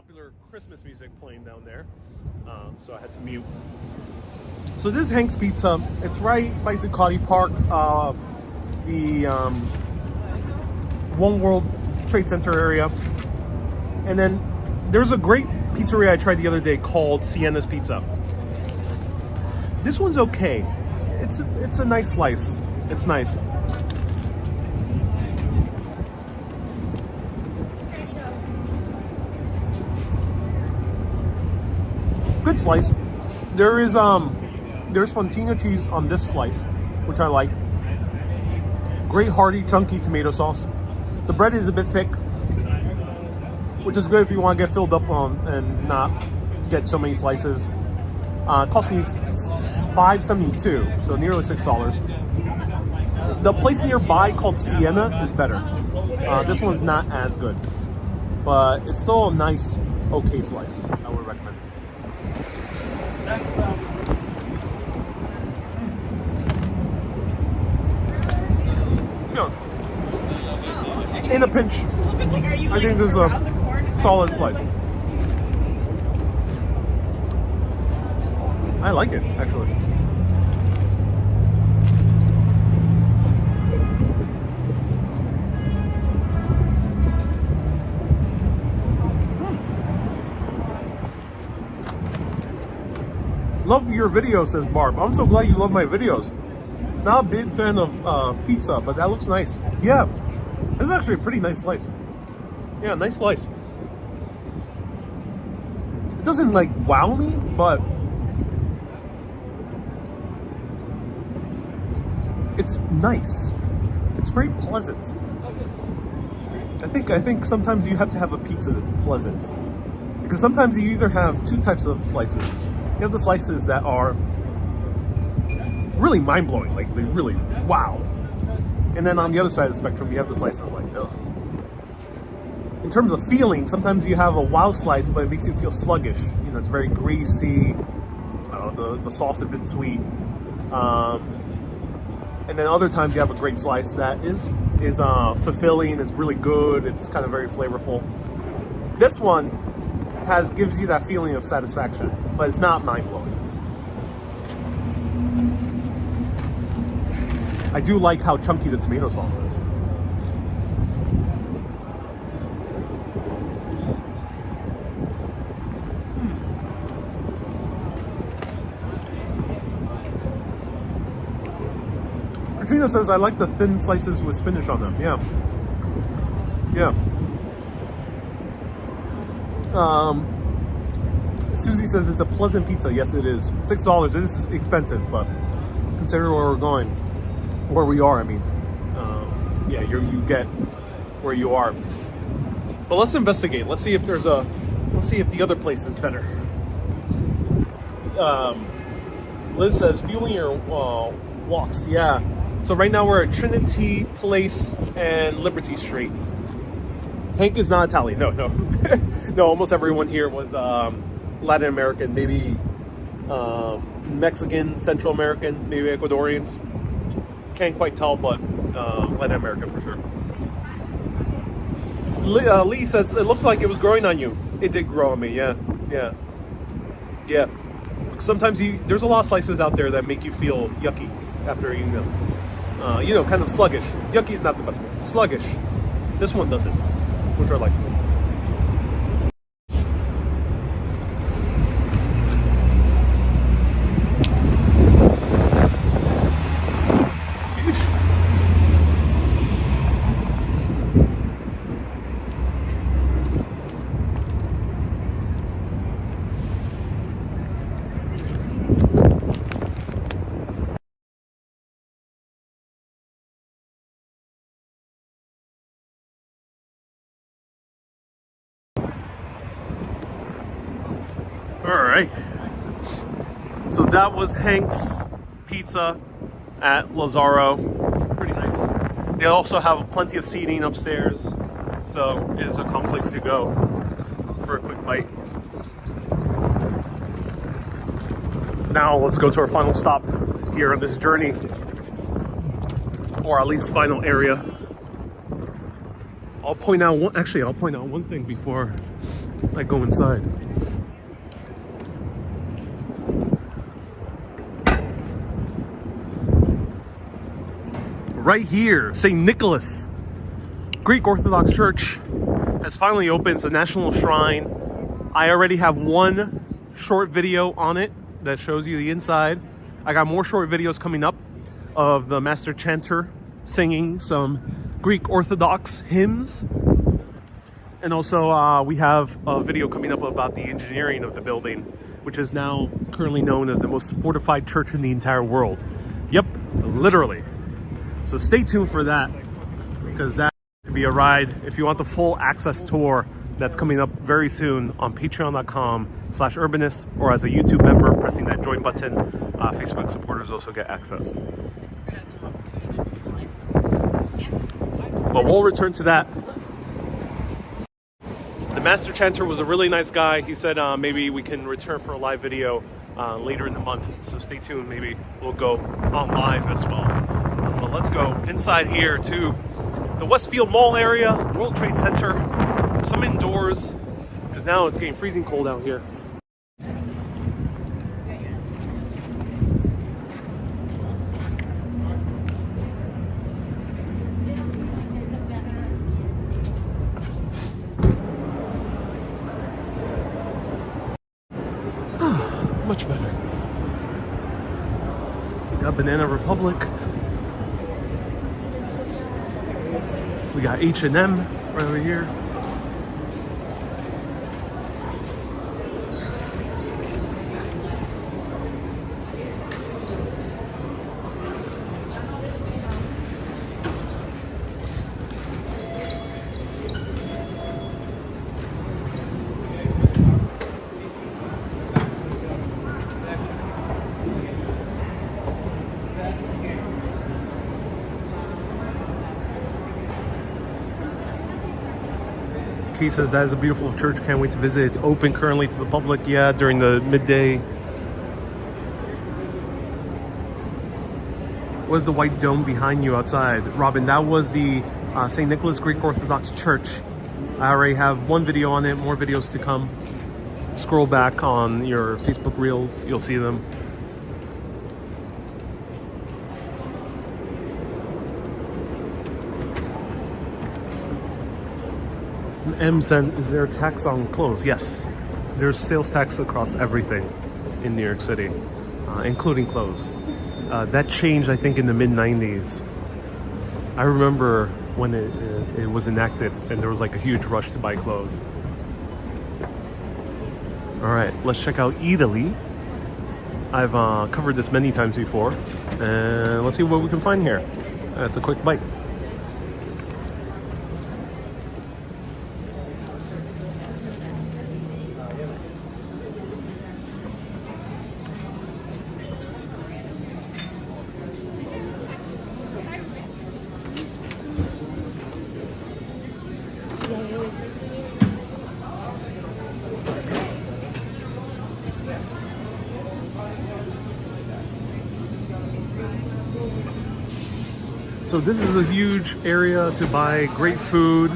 popular Christmas music playing down there, so I had to mute. So this is Hank's Pizza. It's right by Zuccotti Park, the One World Trade Center area. And then there's a great pizzeria I tried the other day called Sienna's Pizza. This one's okay. It's a nice slice. It's nice. Good slice. There's Fontina cheese on this slice, which I like. Great hearty, chunky tomato sauce. The bread is a bit thick, which is good if you want to get filled up on and not get so many slices. Cost me $5.72, so nearly $6. The place nearby called Sienna is better. This one's not as good, but it's still a nice, okay slice. I would recommend. In a pinch, I think this is a solid slice. I like it, actually. Love your video, says Barb. I'm so glad you love my videos. Not a big fan of pizza, but that looks nice. Yeah, this is actually a pretty nice slice. Yeah, nice slice. It doesn't like wow me, but it's nice. It's very pleasant. I think sometimes you have to have a pizza that's pleasant, because sometimes you either have two types of slices. You have the slices that are really mind-blowing, like they really wow, and then on the other side of the spectrum you have the slices like ugh. In terms of feeling, sometimes you have a wow slice, but it makes you feel sluggish. You know, it's very greasy. The sauce is a bit sweet. And then other times you have a great slice that is fulfilling. It's really good. It's kind of very flavorful. This one gives you that feeling of satisfaction, but it's not mind-blowing. I do like how chunky the tomato sauce is. Katrina says, I like the thin slices with spinach on them. Yeah. Yeah. Susie says it's a pleasant pizza. Yes, it is. $6. It is expensive, but consider where we're going. Where we are, I mean. Yeah, you get where you are. But let's investigate. Let's see if the other place is better. Liz says, fueling your walks. Yeah. So right now we're at Trinity Place and Liberty Street. Hank is not Italian. No. No, almost everyone here was Latin American, maybe Mexican, Central American, maybe Ecuadorians. Can't quite tell, but Latin American for sure. Lee says, it looked like it was growing on you. It did grow on me, yeah. Sometimes there's a lot of slices out there that make you feel yucky after eating them. Kind of sluggish. Yucky's not the best word. Sluggish. This one doesn't, which I like. All right, so that was Hank's Pizza at Lazaro. Pretty nice. They also have plenty of seating upstairs, so it is a calm place to go for a quick bite. Now let's go to our final stop here on this journey, or at least final area. I'll point out one thing before I go inside. Right here, St. Nicholas Greek Orthodox Church has finally opened. It's a national shrine. I already have one short video on it that shows you the inside. I got more short videos coming up of the master chanter singing some Greek Orthodox hymns. And also we have a video coming up about the engineering of the building, which is now currently known as the most fortified church in the entire world. Yep, literally. So stay tuned for that, because that's to be a ride. If you want the full access tour, that's coming up very soon on patreon.com/urbanist, or as a YouTube member, pressing that join button. Facebook supporters also get access. But we'll return to that. The master chanter was a really nice guy. He said maybe we can return for a live video later in the month. So stay tuned. Maybe we'll go on live as well. But let's go inside here to the Westfield Mall area, World Trade Center. There's some indoors, because now it's getting freezing cold out here. Much better. We got Banana Republic. We got H&M right over here. He says that is a beautiful church. Can't wait to visit. It's open currently to the public. Yeah, during the midday. What's the white dome behind you outside, Robin? That was the St. Nicholas Greek Orthodox Church. I already have one video on it. More videos to come. Scroll back on your Facebook reels. You'll see them. M cent, is there a tax on clothes? Yes, there's sales tax across everything in New York City, including clothes. That changed, I think, in the mid-90s. I remember when it was enacted, and there was like a huge rush to buy clothes. All right, let's check out Eataly. I've covered this many times before, and let's see what we can find here. It's a quick bite. So this is a huge area to buy great food.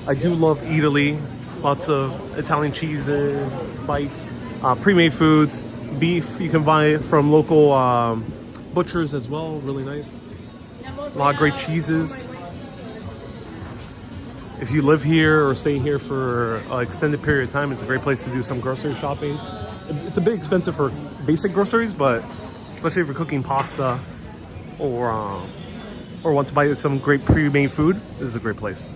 I do love Eataly. Lots of Italian cheeses, bites, pre-made foods, beef. You can buy it from local butchers as well. Really nice. A lot of great cheeses. If you live here or stay here for an extended period of time, it's a great place to do some grocery shopping. It's a bit expensive for basic groceries, but especially if you're cooking pasta or want to buy some great pre-made food, this is a great place.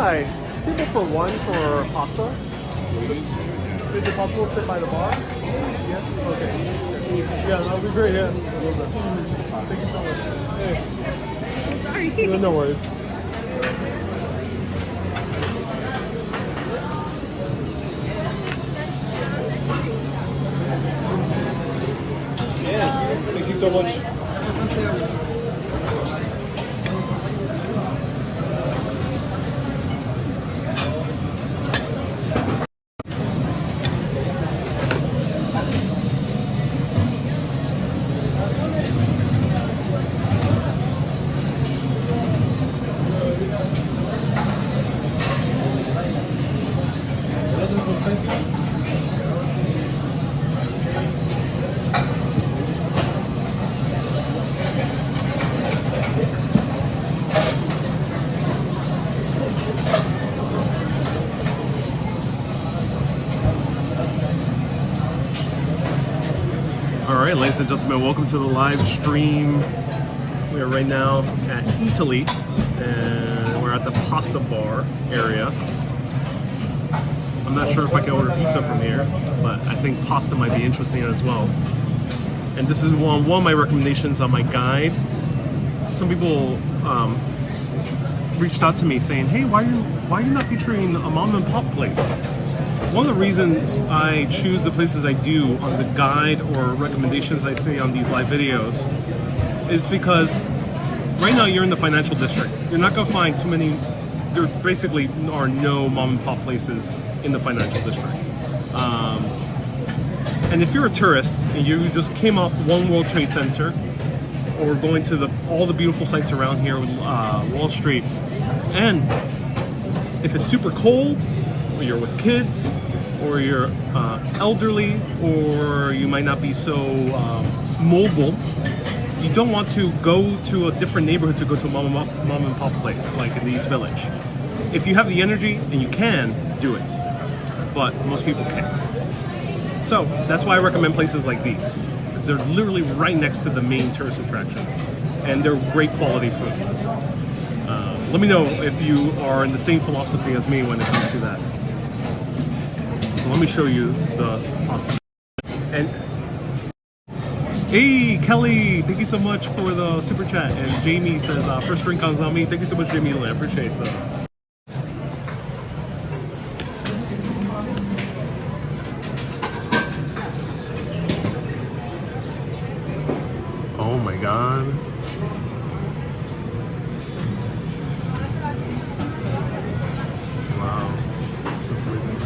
Hi. Table for one for pasta. Is it possible to sit by the bar? Yeah. Okay. Yeah, that'll be great. Yeah. Thank you so much. Hey. No worries. Thank you so much. Alright, ladies and gentlemen, welcome to the live stream. We are right now at Eataly, and we're at the pasta bar area. I'm not sure if I can order pizza from here, but I think pasta might be interesting as well. And this is one of my recommendations on my guide. Some people reached out to me saying, hey, why are you not featuring a mom and pop place? One of the reasons I choose the places I do on the guide or recommendations I say on these live videos is because right now you're in the financial district. You're not going to find too many, there basically are no mom and pop places in the financial district. And if you're a tourist and you just came off One World Trade Center or going to all the beautiful sites around here with Wall Street, and if it's super cold, or you're with kids, or you're elderly, or you might not be so mobile, you don't want to go to a different neighborhood to go to a mom and pop place like in the East Village. If you have the energy and you can, do it. But most people can't. So that's why I recommend places like these, because they're literally right next to the main tourist attractions, and they're great quality food. Let me know if you are in the same philosophy as me when it comes to that. So let me show you the pasta. And hey, Kelly, thank you so much for the super chat. And Jamie says, first drink comes on me. Thank you so much, Jamie. I appreciate that. Oh my God. Wow. That's amazing.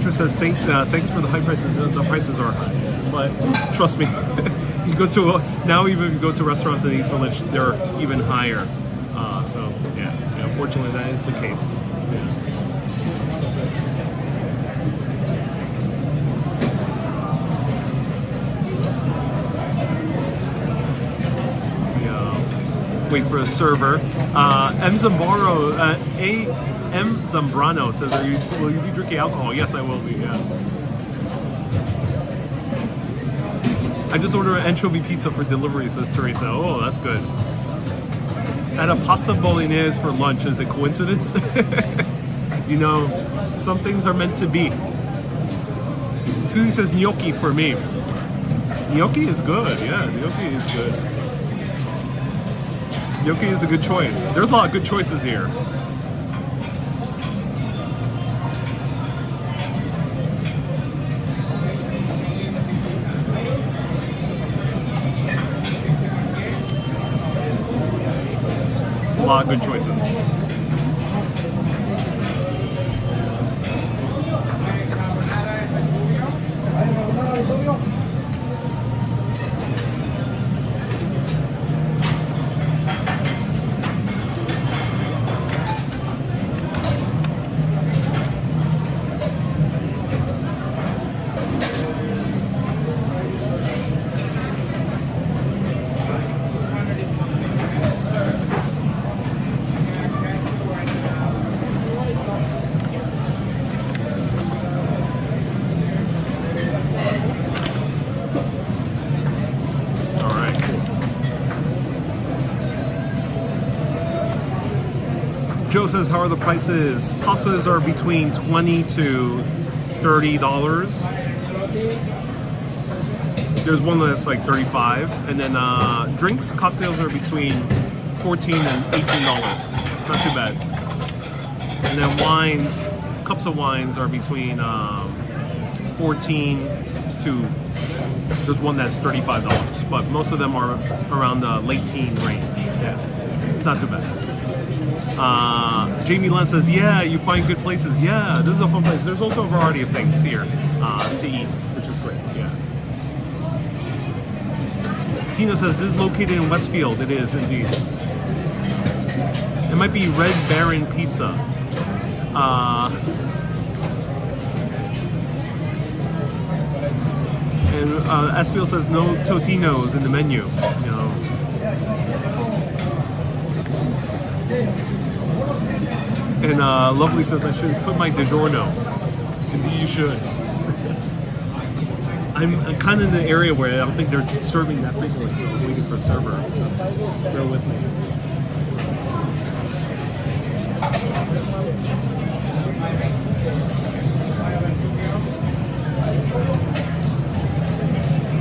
Patrick says, thanks for the high prices. The prices are high, but trust me, you go to now even if you go to restaurants in East Village, they're even higher. So yeah, unfortunately that is the case. Yeah. Wait for a server. M. Zambrano says, will you be drinking alcohol? Yes, I will be, yeah. I just ordered an anchovy pizza for delivery, says Teresa. Oh, that's good. At a pasta bolognese for lunch. Is it coincidence? You know, some things are meant to be. Susie says gnocchi for me. Gnocchi is good, yeah, gnocchi is good. Gnocchi is a good choice. There's a lot of good choices here. A lot of good choices. Joe says, how are the prices? Pastas are between $20 to $30. There's one that's like $35. And then drinks, cocktails are between $14 and $18. Not too bad. And then wines, cups of wines are between 14 to, there's one that's $35. But most of them are around the late teen range. Yeah, it's not too bad. Jamie Len says, yeah, you find good places. Yeah, this is a fun place. There's also a variety of things here to eat, which is great. Yeah. Tina says, this is located in Westfield. It is indeed. It might be Red Baron Pizza. And Esfield says, no Totinos in the menu. You know. And Lovely says I should put my DiGiorno. Indeed you should. I'm kind of in the area where I don't think they're serving that frequently, so I'm waiting for a server. Bear with me.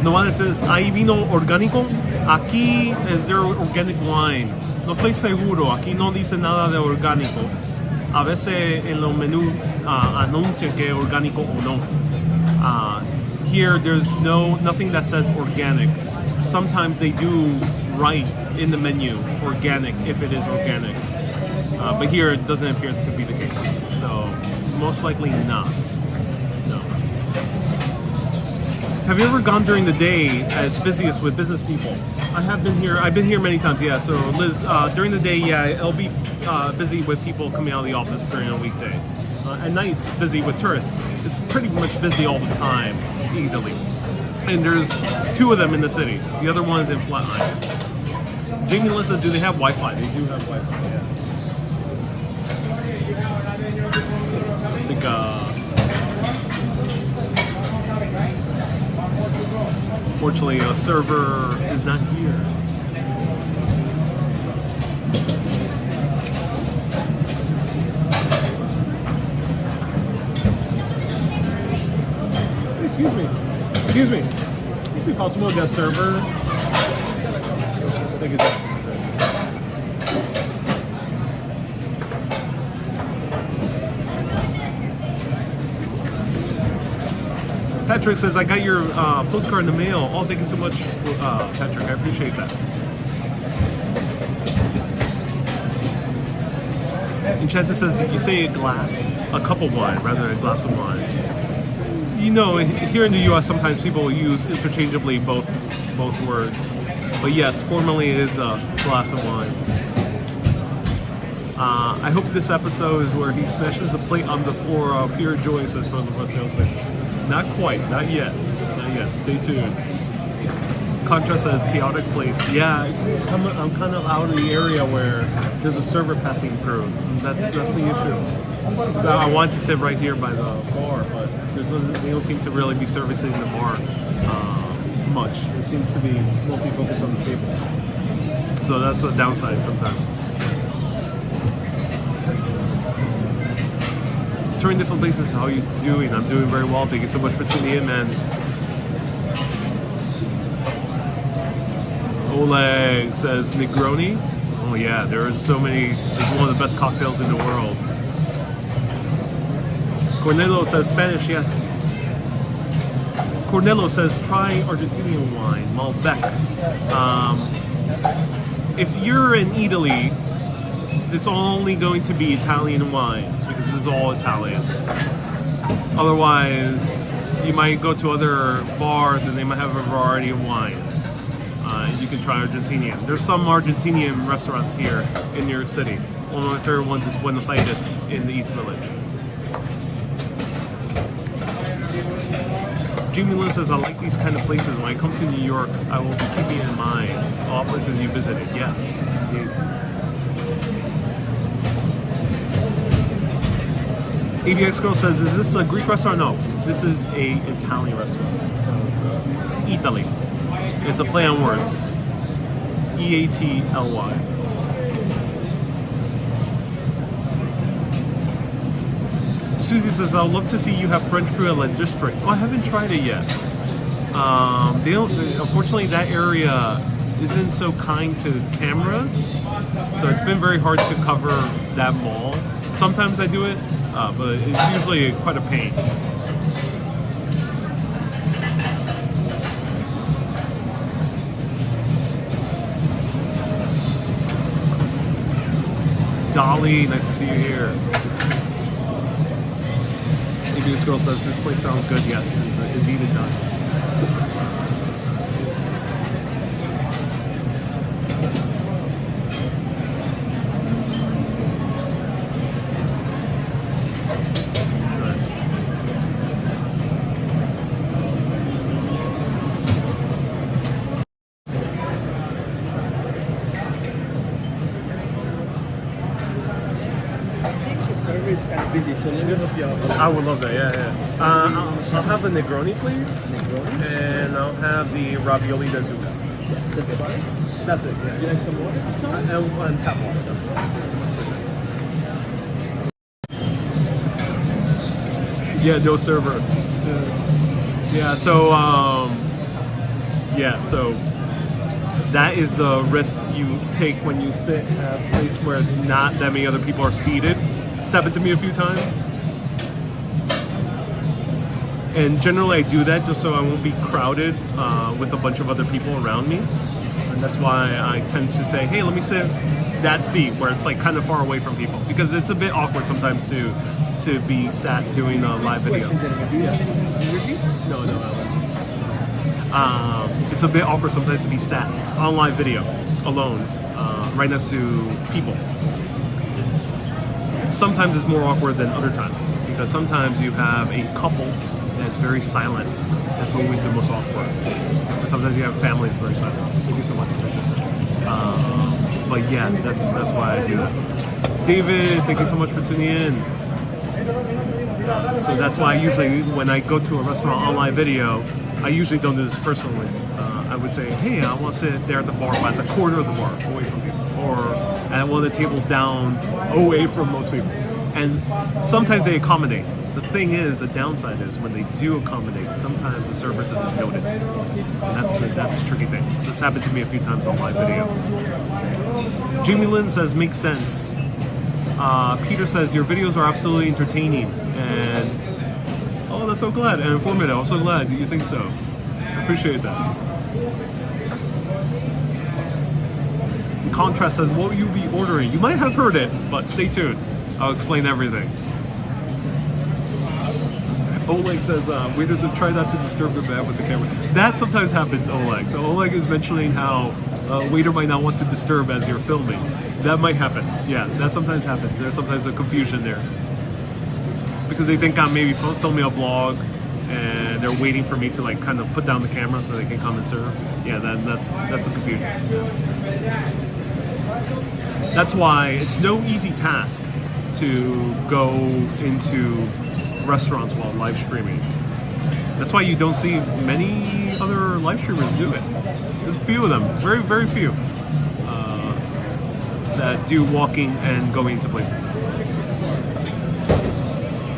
Noana says, ¿hay vino orgánico? Aquí is there organic wine. No estoy seguro, aquí no dice nada de orgánico. A veces en los menús anuncian que es orgánico o no. Here, there's nothing that says organic. Sometimes they do write in the menu organic if it is organic. But here, it doesn't appear to be the case. So, most likely not. No. Have you ever gone during the day at its busiest with business people? I have been here. I've been here many times, yeah. So Liz, during the day, yeah, it'll be busy with people coming out of the office during a weekday. At night, it's busy with tourists. It's pretty much busy all the time, Eataly. And there's 2 of them in the city. The other one is in Flatiron. Jamie and Lisa, do they have Wi-Fi? They do have Wi-Fi, yeah. I think, fortunately, a server is not here. Excuse me. Excuse me. Would it be possible to get a server? Thank you, sir. Patrick says, I got your postcard in the mail. Oh, thank you so much, Patrick. I appreciate that. Enchanted says, did you say a cup of wine rather than a glass of wine? you know, here in the U.S., sometimes people use interchangeably both words. But yes, formally it is a glass of wine. I hope this episode is where he smashes the plate on the floor. Pure joy, says Tony the salesman. Not quite, not yet. Stay tuned. Contra says chaotic place. Yeah, I'm kind of out of the area where there's a server passing through. That's the issue. So I want to sit right here by the bar, but they don't seem to really be servicing the bar much. It seems to be mostly focused on the tables. So that's a downside sometimes. Touring different places, how are you doing? I'm doing very well. Thank you so much for tuning in, man. Oleg says Negroni. Oh yeah, there are so many. It's one of the best cocktails in the world. Cornelo says Spanish, yes. Cornelo says try Argentinian wine, Malbec. If you're in Eataly, it's only going to be Italian wines because this is all Italian. Otherwise, you might go to other bars and they might have a variety of wines. You can try Argentinian. There's some Argentinian restaurants here in New York City. One of my favorite ones is Buenos Aires in the East Village. Jimmy Lynn says, I like these kind of places. When I come to New York, I will be keeping in mind all places you visited. Yeah, indeed. ABX Girl says, is this a Greek restaurant? No, this is a Italian restaurant. Eataly. It's a play on words. Eatly. Susie says, I would love to see you have French food at La District. Oh, I haven't tried it yet. They don't. Unfortunately, that area isn't so kind to cameras, so it's been very hard to cover that mall. Sometimes I do it, but it's usually quite a pain. Dolly, nice to see you here. This girl says this place sounds good. Yes, indeed it does. I would love that, yeah. I'll have the Negroni, please. And I'll have the ravioli d'Azuka. That's about it? That's it, yeah. You like some water? And tap water. Yeah, no server. Yeah, so that is the risk you take when you sit at a place where not that many other people are seated. It's happened to me a few times. And generally I do that just so I won't be crowded with a bunch of other people around me. And that's why I tend to say, hey, let me sit that seat where it's like kind of far away from people. Because it's a bit awkward sometimes to be sat doing a live video. No, it's a bit awkward sometimes to be sat on live video alone, right next to people. Sometimes it's more awkward than other times because sometimes you have a couple that's very silent. That's always the most awkward. But sometimes you have families very silent. Thank you so much. But yeah, that's why I do that. David, thank you so much for tuning in. So that's why I usually, when I go to a restaurant on live video, I usually don't do this personally. I would say, hey, I want to sit there at the bar, by the corner of the bar, away from people. Or at one of the tables down, away from most people. And sometimes they accommodate. The thing is, the downside is when they do accommodate, sometimes the server doesn't notice. And that's the tricky thing. This happened to me a few times on live video. Jamie Lynn says, makes sense. Peter says, your videos are absolutely entertaining. And, oh, that's so glad. And informative. I'm so glad you think so. I appreciate that. Contrast says, what will you be ordering? You might have heard it, but stay tuned. I'll explain everything. Oleg says, waiters have tried not to disturb the man with the camera. That sometimes happens, Oleg. So Oleg is mentioning how a waiter might not want to disturb as you're filming. That might happen. Yeah, that sometimes happens. There's sometimes a confusion there. Because they think I'm maybe filming a vlog and they're waiting for me to like kind of put down the camera so they can come and serve. Yeah, that's the confusion. That's why it's no easy task to go into restaurants while live streaming. That's why you don't see many other live streamers do it. There's a few of them, very, very few, that do walking and going to places.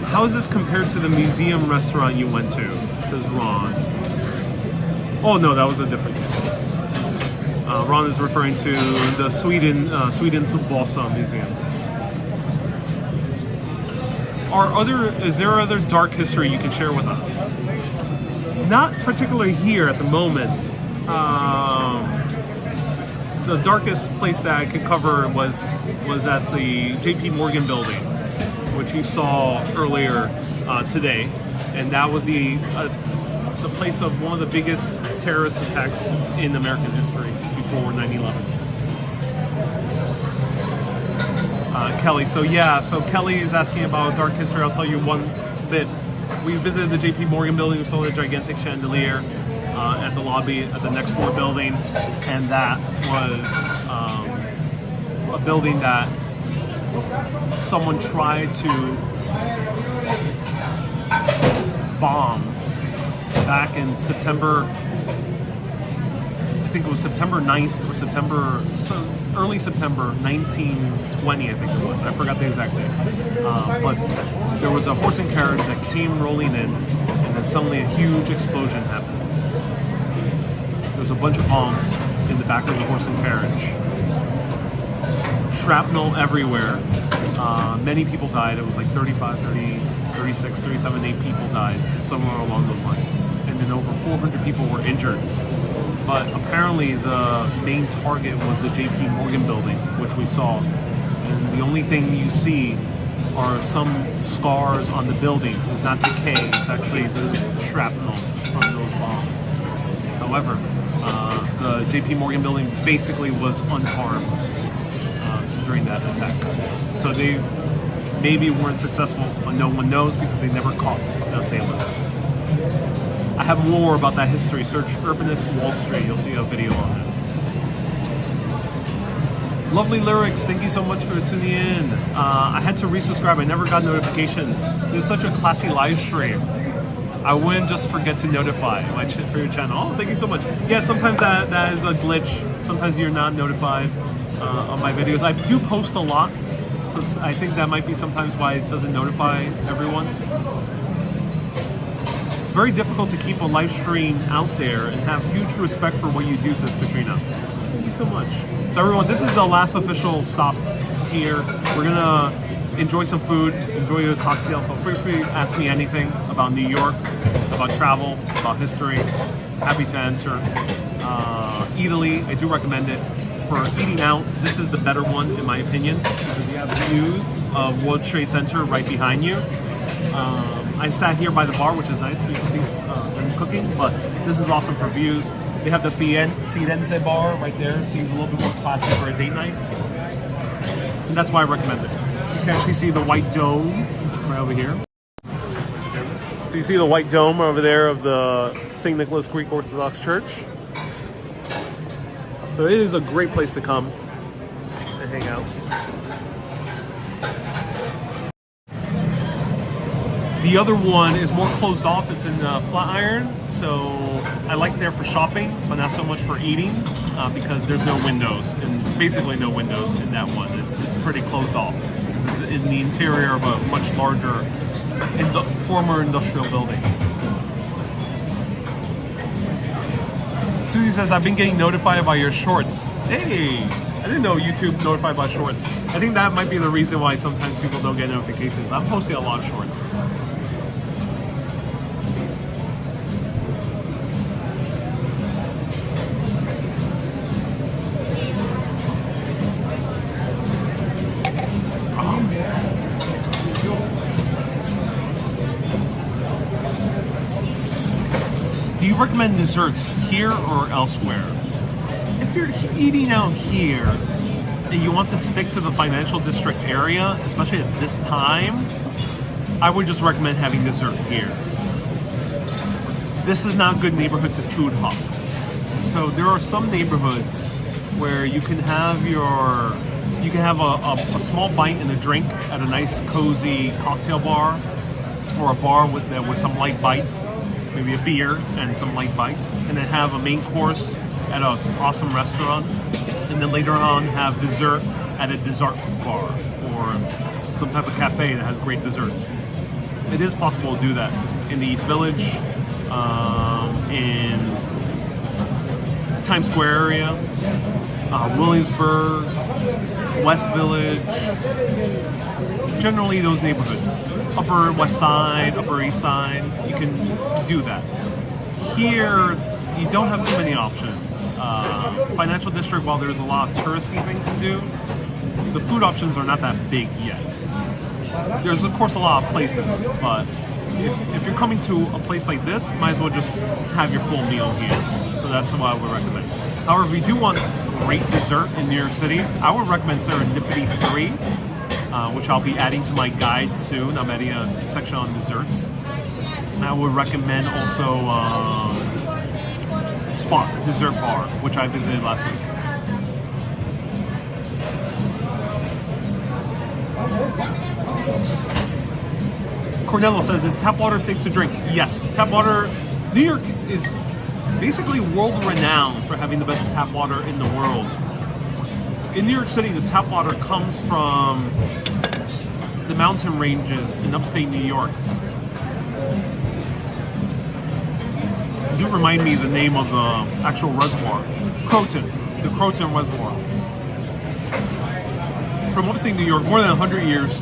How is this compared to the museum restaurant you went to? Says Ron. Oh no, that was a different thing. Ron is referring to the Sweden's Vasa Museum. Is there other dark history you can share with us? Not particularly here at the moment. The darkest place that I could cover was at the JP Morgan building, which you saw earlier today, and that was the place of one of the biggest terrorist attacks in American history before 9/11. Kelly, so Kelly is asking about dark history. I'll tell you one bit. We visited the JP Morgan building. We saw the gigantic chandelier at the lobby at the next door building, and that was a building that someone tried to bomb back in September. I think it was September 9th or early September 1920, I think it was. I forgot the exact date. But there was a horse and carriage that came rolling in, and then suddenly a huge explosion happened. There was a bunch of bombs in the back of the horse and carriage. Shrapnel everywhere. Many people died. It was like 35, 30, 36, 37, 8 people died, somewhere along those lines. And then over 400 people were injured. But apparently the main target was the JP Morgan building, which we saw. And the only thing you see are some scars on the building. It's not decay, it's actually the shrapnel from those bombs. However, the JP Morgan building basically was unharmed during that attack. So they maybe weren't successful, but no one knows because they never caught the assailants. I have more about that history. Search Urbanist Wall Street. You'll see a video on it. Lovely lyrics. Thank you so much for tuning in. I had to resubscribe. I never got notifications. This is such a classy live stream. I wouldn't just forget to notify for your channel. Oh, thank you so much. Yeah, sometimes that is a glitch. Sometimes you're not notified on my videos. I do post a lot, so I think that might be sometimes why it doesn't notify everyone. Very difficult to keep a live stream out there and have huge respect for what you do, says Katrina. Thank you so much. So everyone, this is the last official stop here. We're gonna enjoy some food, enjoy a cocktail, so feel free to ask me anything about New York, about travel, about history. Happy to answer. Eataly, I do recommend it. For eating out, this is the better one in my opinion, because you have views of World Trade Center right behind you. I sat here by the bar, which is nice, so you can see them cooking, but this is awesome for views. They have the Firenze bar right there. It seems a little bit more classy for a date night. And that's why I recommend it. You can actually see the white dome right over here. So you see the white dome over there of the St. Nicholas Greek Orthodox Church. So it is a great place to come and hang out. The other one is more closed off. It's in Flatiron, so I like there for shopping, but not so much for eating because there's no windows, and basically no windows in that one. It's pretty closed off. This is in the interior of a much larger former industrial building. Susie says, I've been getting notified about your shorts. Hey, I didn't know YouTube notified about shorts. I think that might be the reason why sometimes people don't get notifications. I'm posting a lot of shorts. recommend desserts here or elsewhere? If you're eating out here and you want to stick to the financial district area, especially at this time, I would just recommend having dessert here. This is not a good neighborhood to food hop. So there are some neighborhoods where you can have a small bite and a drink at a nice cozy cocktail bar, or a bar with some light bites, maybe a beer and some light bites, and then have a main course at an awesome restaurant, and then later on have dessert at a dessert bar or some type of cafe that has great desserts. It is possible to do that in the East Village, in Times Square area, Williamsburg, West Village, generally those neighborhoods. Upper West Side, Upper East Side, you can do that. Here, you don't have too many options. Financial District, while there's a lot of touristy things to do, the food options are not that big yet. There's of course a lot of places, but if you're coming to a place like this, might as well just have your full meal here. So that's what I would recommend. However, if you do want great dessert in New York City, I would recommend Serendipity 3, which I'll be adding to my guide soon. I'm adding a section on desserts. I would recommend also Spot Dessert Bar, which I visited last week. Cornello says, is tap water safe to drink? Yes, tap water. New York is basically world renowned for having the best tap water in the world. In New York City, the tap water comes from the mountain ranges in upstate New York. Do remind me the name of the actual reservoir. Croton, the Croton Reservoir. From upstate New York, more than 100 years.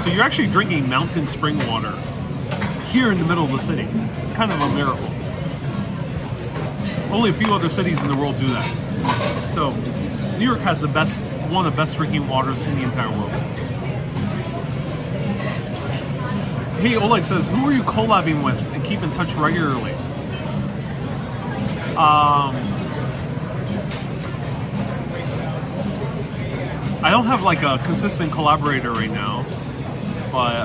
So you're actually drinking mountain spring water here in the middle of the city. It's kind of a miracle. Only a few other cities in the world do that. So New York has one of the best drinking waters in the entire world. Hey, Oleg says, who are you collabing with and keep in touch regularly? I don't have like a consistent collaborator right now, but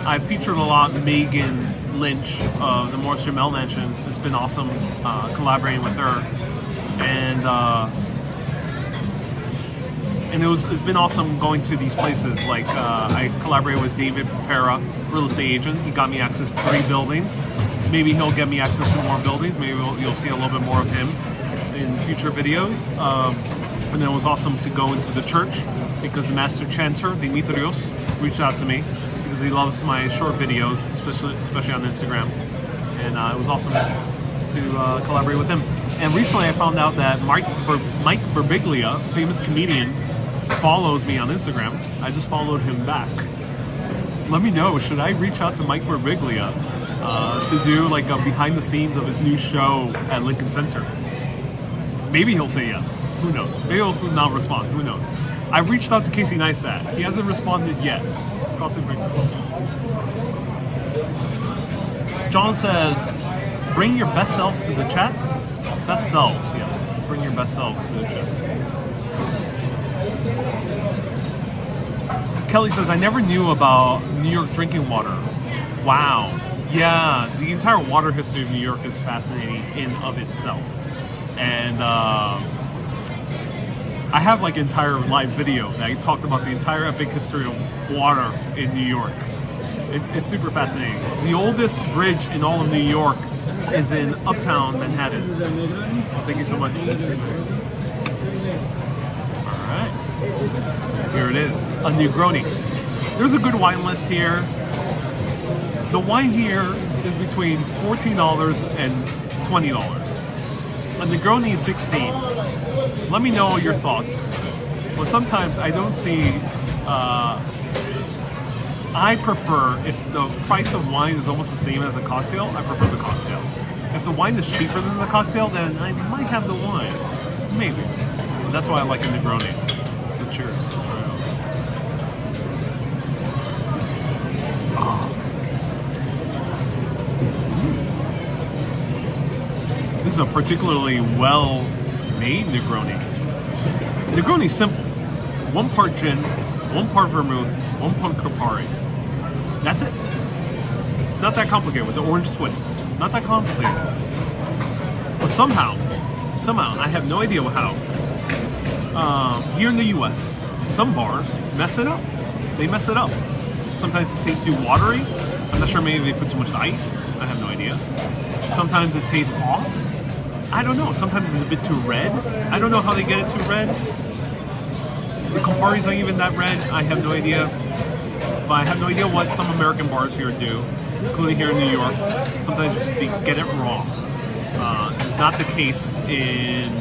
I've featured a lot Megan Lynch of the Morris Jamel Mansion. It's been awesome collaborating with her, and it's been awesome going to these places. Like I collaborated with David Pera, real estate agent. He got me access to 3 buildings. Maybe he'll get me access to more buildings. Maybe you'll see a little bit more of him in future videos. And then it was awesome to go into the church because the master chanter, Dimitrios, reached out to me because he loves my short videos, especially on Instagram. And it was awesome to collaborate with him. And recently I found out that Mike Birbiglia, famous comedian, follows me on Instagram. I just followed him back. Let me know, should I reach out to Mike Birbiglia to do like a behind the scenes of his new show at Lincoln Center? Maybe he'll say yes. Who knows? Maybe he'll not respond. Who knows? I reached out to Casey Neistat. He hasn't responded yet. Crossing fingers. John says, bring your best selves to the chat. Best selves, yes. Bring your best selves to the chat. Kelly says, I never knew about New York drinking water. Wow. Yeah, the entire water history of New York is fascinating in of itself. And I have like an entire live video that I talked about the entire epic history of water in New York. It's super fascinating. The oldest bridge in all of New York is in Uptown Manhattan. Thank you so much. All right, here it is, a Negroni. There's a good wine list here. The wine here is between $14 and $20. A Negroni is $16. Let me know your thoughts. Well, sometimes I don't see. I prefer, if the price of wine is almost the same as a cocktail, I prefer the cocktail. If the wine is cheaper than the cocktail, then I might have the wine. Maybe. But that's why I like a Negroni. But cheers. This is a particularly well-made Negroni. Negroni's simple. 1 part gin, 1 part vermouth, 1 part Campari. That's it. It's not that complicated with the orange twist. Not that complicated. But somehow, I have no idea how. Here in the US, some bars mess it up. They mess it up. Sometimes it tastes too watery. I'm not sure, maybe they put too much ice. I have no idea. Sometimes it tastes off. I don't know. Sometimes it's a bit too red. I don't know how they get it too red. The Campari's not even that red. I have no idea. But I have no idea what some American bars here do, including here in New York. Sometimes just they get it wrong. It's not the case in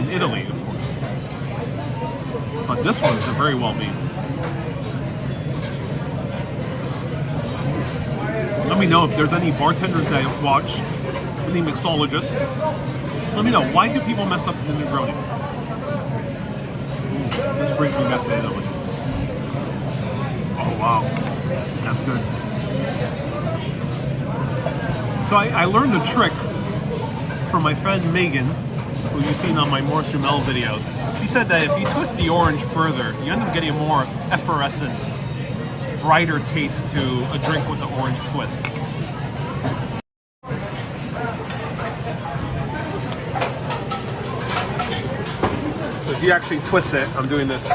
Italy, of course. But this one is very well made. Let me know if there's any bartenders that I watch, any mixologists. Let me know, why do people mess up the Negroni? This brings me back to Italy. Oh wow, that's good. So I learned a trick from my friend Maiden, who you've seen on my Morris Jamel videos. He said that if you twist the orange further, you end up getting a more effervescent, brighter taste to a drink with the orange twist. So if you actually twist it, I'm doing this.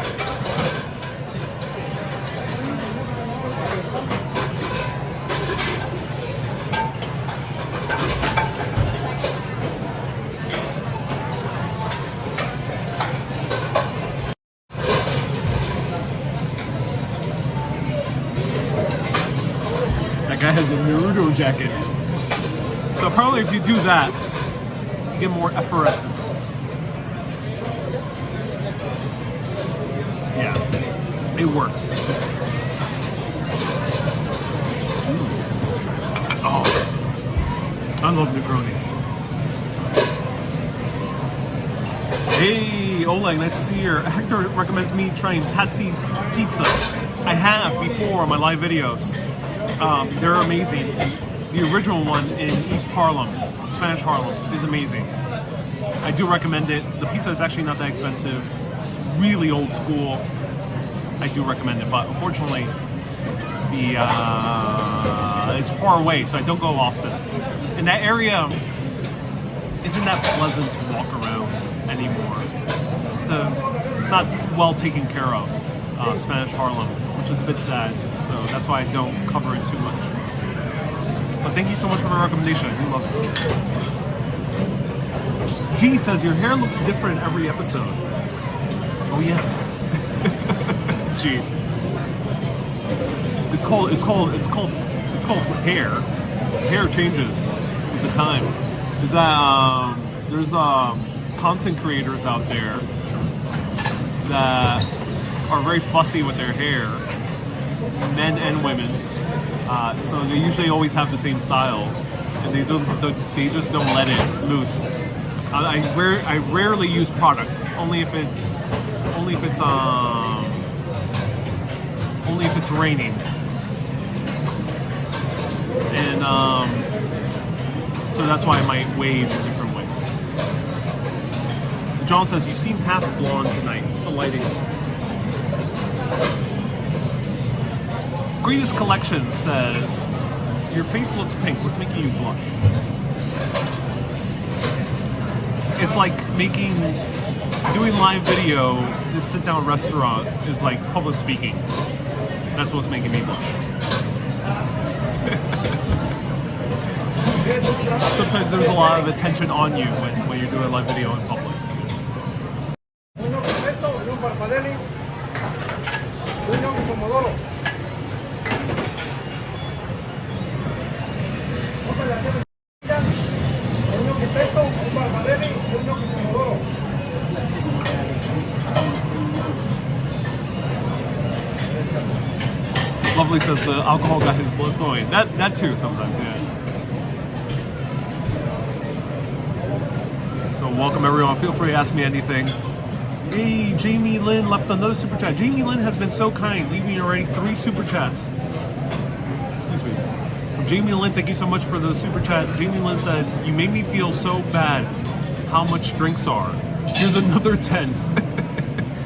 Guy has a Naruto jacket. So probably if you do that, you get more effervescence. Yeah, it works. Oh, I love Negronis. Hey, Oleg, nice to see you here. Hector recommends me trying Patsy's Pizza. I have before on my live videos. They're amazing. The original one in East Harlem, Spanish Harlem, is amazing. I do recommend it. The pizza is actually not that expensive. It's really old school. I do recommend it, but unfortunately, it's far away, so I don't go often. And that area isn't that pleasant to walk around anymore. It's not well taken care of, Spanish Harlem, which is a bit sad. So that's why I don't cover it too much. But thank you so much for the recommendation. I do love it. G says your hair looks different every episode. Oh yeah. G. It's called hair. Hair changes with the times. Is that there's content creators out there that are very fussy with their hair, men and women. So they usually always have the same style, and they just don't let it loose. I rarely use product, only if it's raining, and so that's why I might wave in different ways. John says you seem half blonde tonight. It's the lighting. Greatest Collection says, your face looks pink. What's making you blush? It's like doing live video, this sit-down restaurant is like public speaking. That's what's making me blush. Sometimes there's a lot of attention on you when you're doing a live video in public. Lovely says the alcohol got his blood flowing. That too sometimes, yeah. So welcome everyone. Feel free to ask me anything. Hey, Jamie Lynn left another super chat. Jamie Lynn has been so kind, leaving already 3 super chats. Excuse me. Jamie Lynn, thank you so much for the super chat. Jamie Lynn said, "You made me feel so bad how much drinks are. Here's another 10."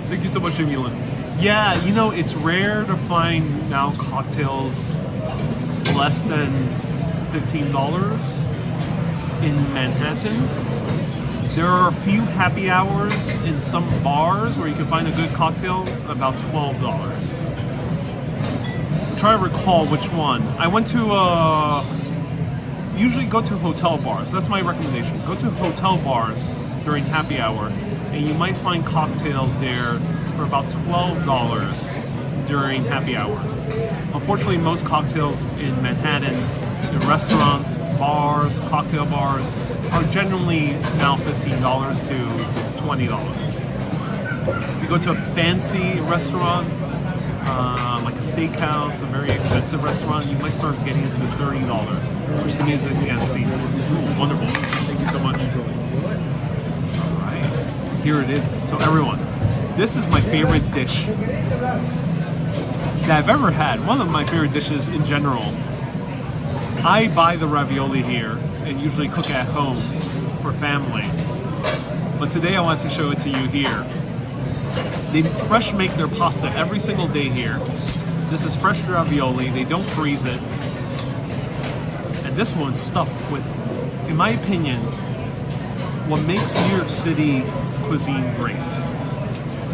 Thank you so much, Jamie Lynn. Yeah, you know, it's rare to find now cocktails less than $15 in Manhattan. There are a few happy hours in some bars where you can find a good cocktail about $12. I'm trying to recall which one. I went to usually go to hotel bars. That's my recommendation. Go to hotel bars during happy hour, and you might find cocktails there for about $12 during happy hour. Unfortunately, most cocktails in Manhattan, in restaurants, bars, cocktail bars, are generally now $15 to $20. If you go to a fancy restaurant, like a steakhouse, a very expensive restaurant, you might start getting into $30, which to me is a fancy. Wonderful. Thank you so much. All right, here it is. So everyone, this is my favorite dish that I've ever had. One of my favorite dishes in general. I buy the ravioli here and usually cook at home for family. But today I want to show it to you here. They fresh make their pasta every single day here. This is fresh ravioli. They don't freeze it. And this one's stuffed with, in my opinion, what makes New York City cuisine great.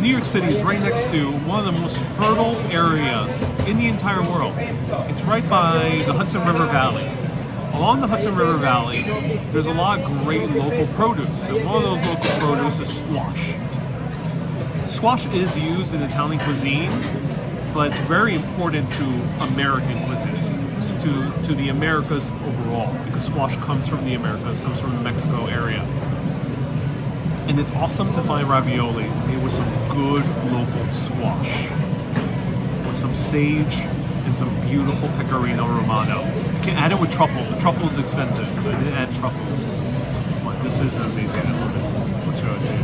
New York City is right next to one of the most fertile areas in the entire world. It's right by the Hudson River Valley. Along the Hudson River Valley, there's a lot of great local produce. And one of those local produce is squash. Squash is used in Italian cuisine, but it's very important to American cuisine, to the Americas overall, because squash comes from the Americas, comes from the Mexico area. And it's awesome to find ravioli made with some good local squash, with some sage and some beautiful pecorino romano. You can add it with truffle. The truffle is expensive, so I didn't add truffles. But this is amazing. I love it. Let's show it to you.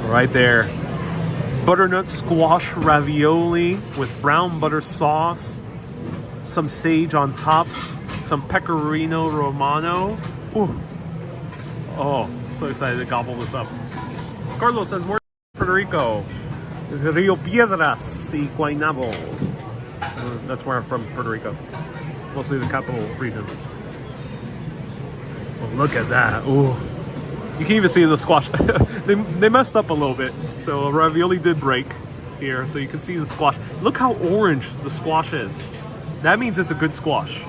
Right there. Butternut squash ravioli with brown butter sauce, some sage on top, some pecorino romano. Ooh. Oh, so excited to gobble this up. Carlos says, we're in Puerto Rico. Rio Piedras y Guaynabo. That's where I'm from, Puerto Rico. Mostly the capital region. Oh, look at that. Ooh. You can even see the squash. they messed up a little bit. So ravioli did break here. So you can see the squash. Look how orange the squash is. That means it's a good squash.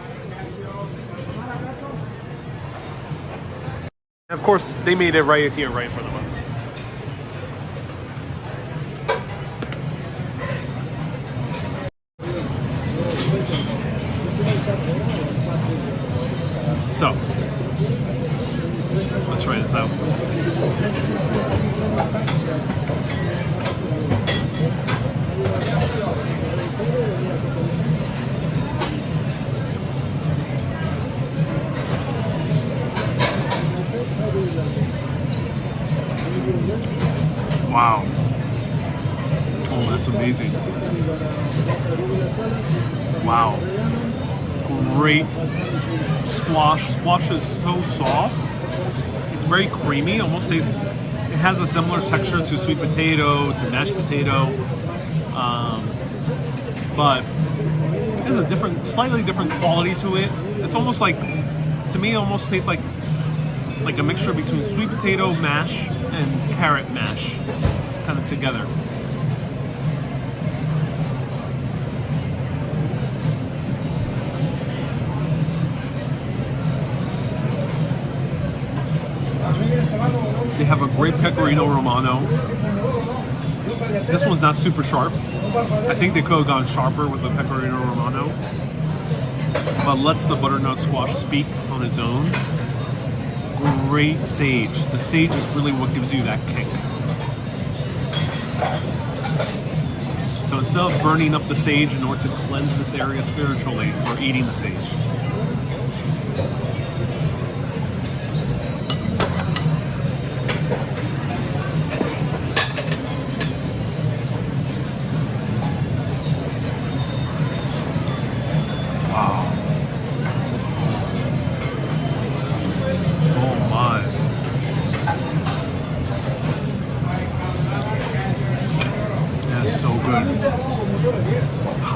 Of course, they made it right here, right in front of us. So, let's try this out. Wow. Oh, that's amazing. Wow. Great squash. Squash is so soft. It's very creamy. Almost tastes, it has a similar texture to sweet potato, to mashed potato. But it has a different, slightly different quality to it. It's almost like, to me, it almost tastes like a mixture between sweet potato mash and carrot mash, kind of together. They have a great pecorino romano. This one's not super sharp. I think they could have gone sharper with the pecorino romano, but lets the butternut squash speak on its own. Great sage. The sage is really what gives you that kick. So instead of burning up the sage in order to cleanse this area spiritually, we're eating the sage.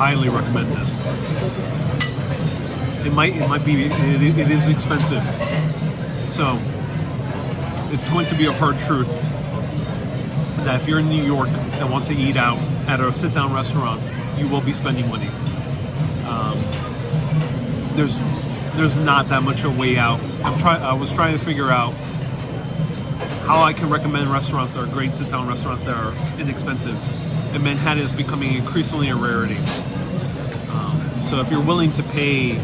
highly recommend this. It is expensive. So it's going to be a hard truth that if you're in New York and want to eat out at a sit-down restaurant, you will be spending money. There's not that much a way out. I was trying to figure out how I can recommend restaurants that are great sit-down restaurants that are inexpensive. And Manhattan is becoming increasingly a rarity. So if you're willing to pay,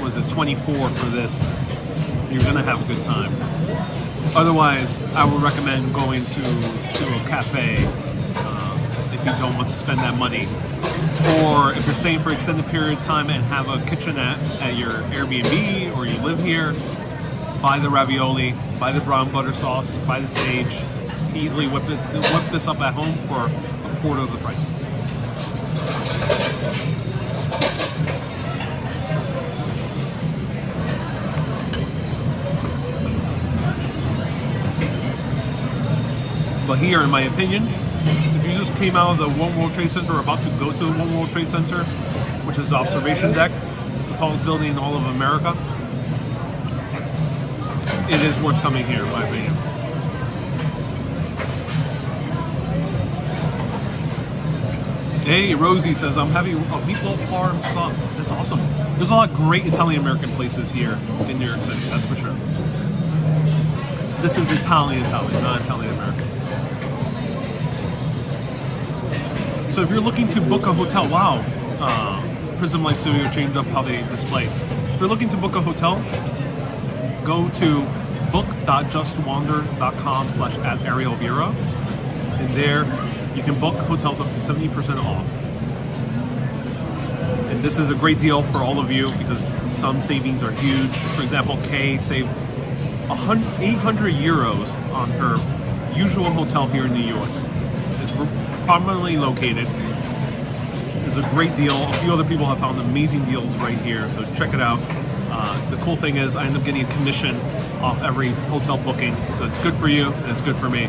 was it $24 for this, you're gonna have a good time. Otherwise, I would recommend going to a cafe if you don't want to spend that money. Or if you're staying for an extended period of time and have a kitchenette at your Airbnb or you live here, buy the ravioli, buy the brown butter sauce, buy the sage. Easily whip this up at home for a quarter of the price. But here, in my opinion, if you just came out of the One World Trade Center or about to go to the One World Trade Center, which is the observation deck, the tallest building in all of America, it is worth coming here, in my opinion. Hey, Rosie says, I'm having a meatball parm sub. That's awesome. There's a lot of great Italian-American places here in New York City, that's for sure. This is Italian, not Italian-American. So if you're looking to book a hotel, wow, Prism Life Studio changed up how they display. If you're looking to book a hotel, go to book.justwander.com/@ArielVera, and there you can book hotels up to 70% off. And this is a great deal for all of you because some savings are huge. For example, Kay saved 800 euros on her usual hotel here in New York. It's prominently located. It's a great deal. A few other people have found amazing deals right here, so check it out. The cool thing is I end up getting a commission off every hotel booking, so it's good for you and it's good for me.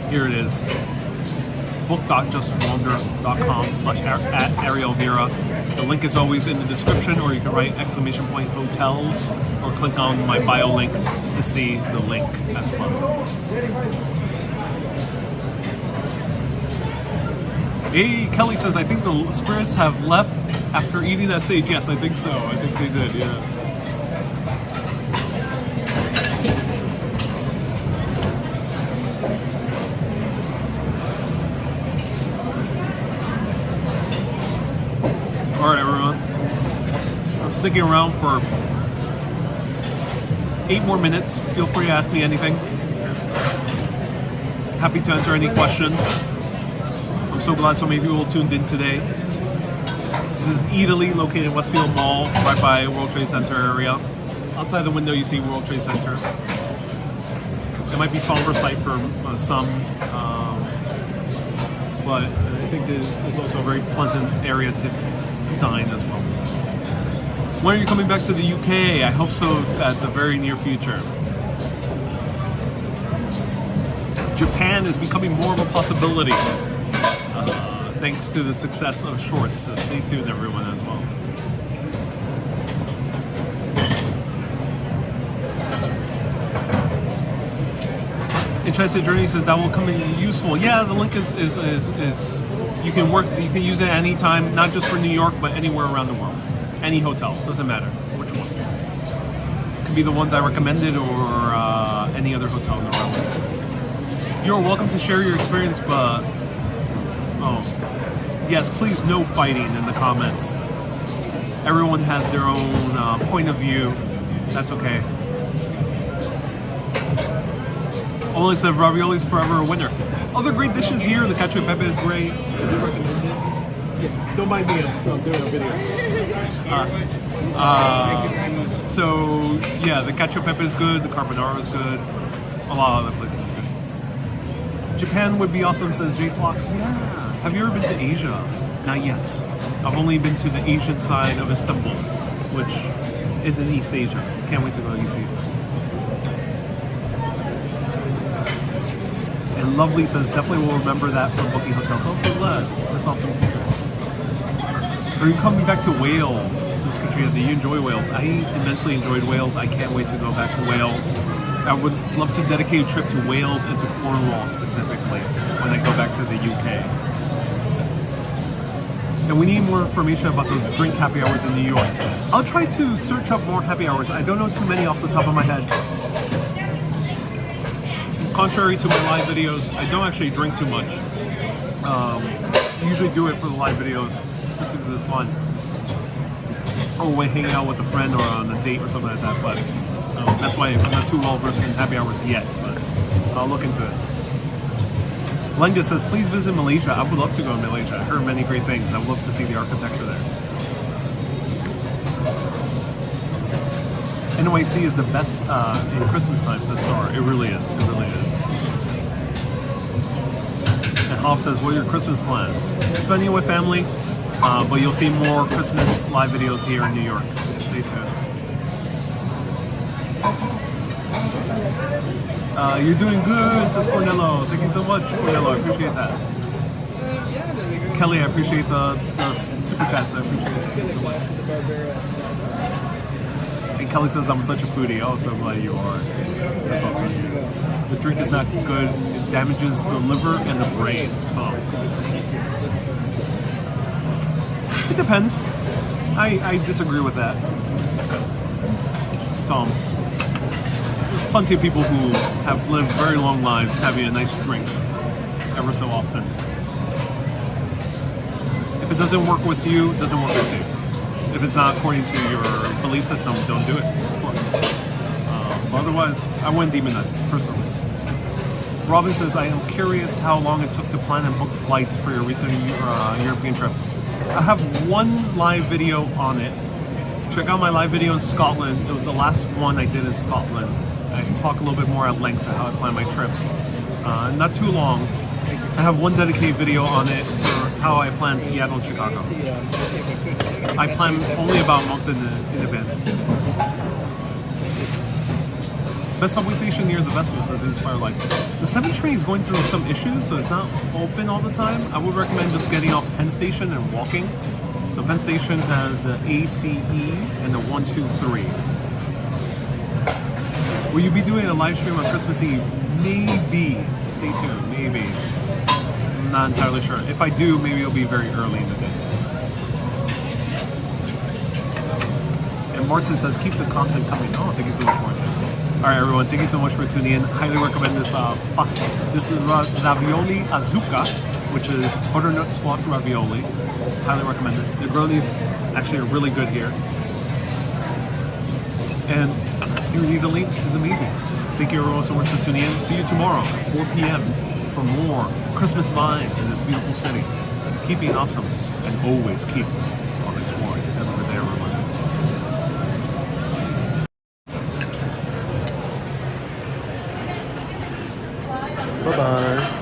Here it is. book.justwander.com/@ArielVera. The link is always in the description, or you can write !hotels or click on my bio link to see the link as well. Hey, Kelly says, I think the spirits have left after eating that sage. Yes, I think so. I think they did, yeah. All right, everyone. I'm sticking around for 8 more minutes. Feel free to ask me anything. Happy to answer any questions. I'm so glad so many people tuned in today. This is Eataly, located in Westfield Mall, right by World Trade Center area. Outside the window, you see World Trade Center. It might be somber sight for some, but I think there's also a very pleasant area to dine as well. When are you coming back to the UK? I hope so at the very near future. Japan is becoming more of a possibility thanks to the success of shorts, so stay tuned everyone as well. Interested Journey says that will come in useful. Yeah, the link is you can use it anytime, not just for New York, but anywhere around the world. Any hotel, doesn't matter which one. It could be the ones I recommended or any other hotel in the world. You're welcome to share your experience, but yes, please no fighting in the comments. Everyone has their own point of view. That's okay. Only said ravioli's forever a winner. Other great dishes here. The cacio e pepe is great. I do recommend it. Yeah, don't mind me, I'm still doing a video. So yeah, the cacio e pepe is good. The carbonara is good. A lot of other places are good. Japan would be awesome, says J Flox. Yeah. Have you ever been to Asia? Not yet. I've only been to the Asian side of Istanbul, which is in East Asia. Can't wait to go to East Asia. And Lovely says, definitely will remember that for booking hotels. Oh, so glad. That's awesome. Are you coming back to Wales? Says Katrina, do you enjoy Wales? I immensely enjoyed Wales. I can't wait to go back to Wales. I would love to dedicate a trip to Wales and to Cornwall specifically when I go back to the UK. And we need more information about those drink happy hours in New York. I'll try to search up more happy hours. I don't know too many off the top of my head. Contrary to my live videos, I don't actually drink too much. Usually do it for the live videos just because it's fun. Or when hanging out with a friend or on a date or something like that. But that's why I'm not too well versed in happy hours yet. But I'll look into it. Lenga says, please visit Malaysia. I would love to go to Malaysia. I heard many great things. I would love to see the architecture there. NYC is the best in Christmas time, says Star. It really is. It really is. And Hoff says, what are your Christmas plans? Spending it with family, but you'll see more Christmas live videos here in New York. Stay tuned. You're doing good, says Cornello. Thank you so much, Cornello. I appreciate that. Kelly, I appreciate the super chats. I appreciate it. Thank you so much. And Kelly says, I'm such a foodie. Oh, so glad you are. That's awesome. The drink is not good. It damages the liver and the brain. Oh. It depends. I disagree with that. Tom. There's plenty of people who have lived very long lives having a nice drink ever so often. If it doesn't work with you, it doesn't work with you. If it's not according to your belief system, don't do it. Of course. But otherwise, I wouldn't demonize it, personally. Robin says, I am curious how long it took to plan and book flights for your recent European trip. I have one live video on it. Check out my live video in Scotland. It was the last one I did in Scotland. I can talk a little bit more at length on how I plan my trips. Not too long. I have one dedicated video on it for how I plan Seattle and Chicago. I plan only about a month in advance. Best subway station near the vessel, says Inspire Life. The 7 train is going through some issues, so it's not open all the time. I would recommend just getting off Penn Station and walking. So Penn Station has the ACE and the 123. Will you be doing a live stream on Christmas Eve? Maybe. Stay tuned. Maybe. I'm not entirely sure. If I do, maybe it'll be very early in the day. And Martin says, keep the content coming. Oh, thank you so much, Martin. All right, everyone. Thank you so much for tuning in. Highly recommend this pasta. This is ravioli azuca, which is butternut squash ravioli. Highly recommend it. The Negronis actually are really good here. And here in Eataly is amazing. Thank you everyone so much for tuning in. See you tomorrow at 4 p.m. for more Christmas vibes in this beautiful city. Keep being awesome and always keep on exploring. Have a good day, everyone. Bye-bye.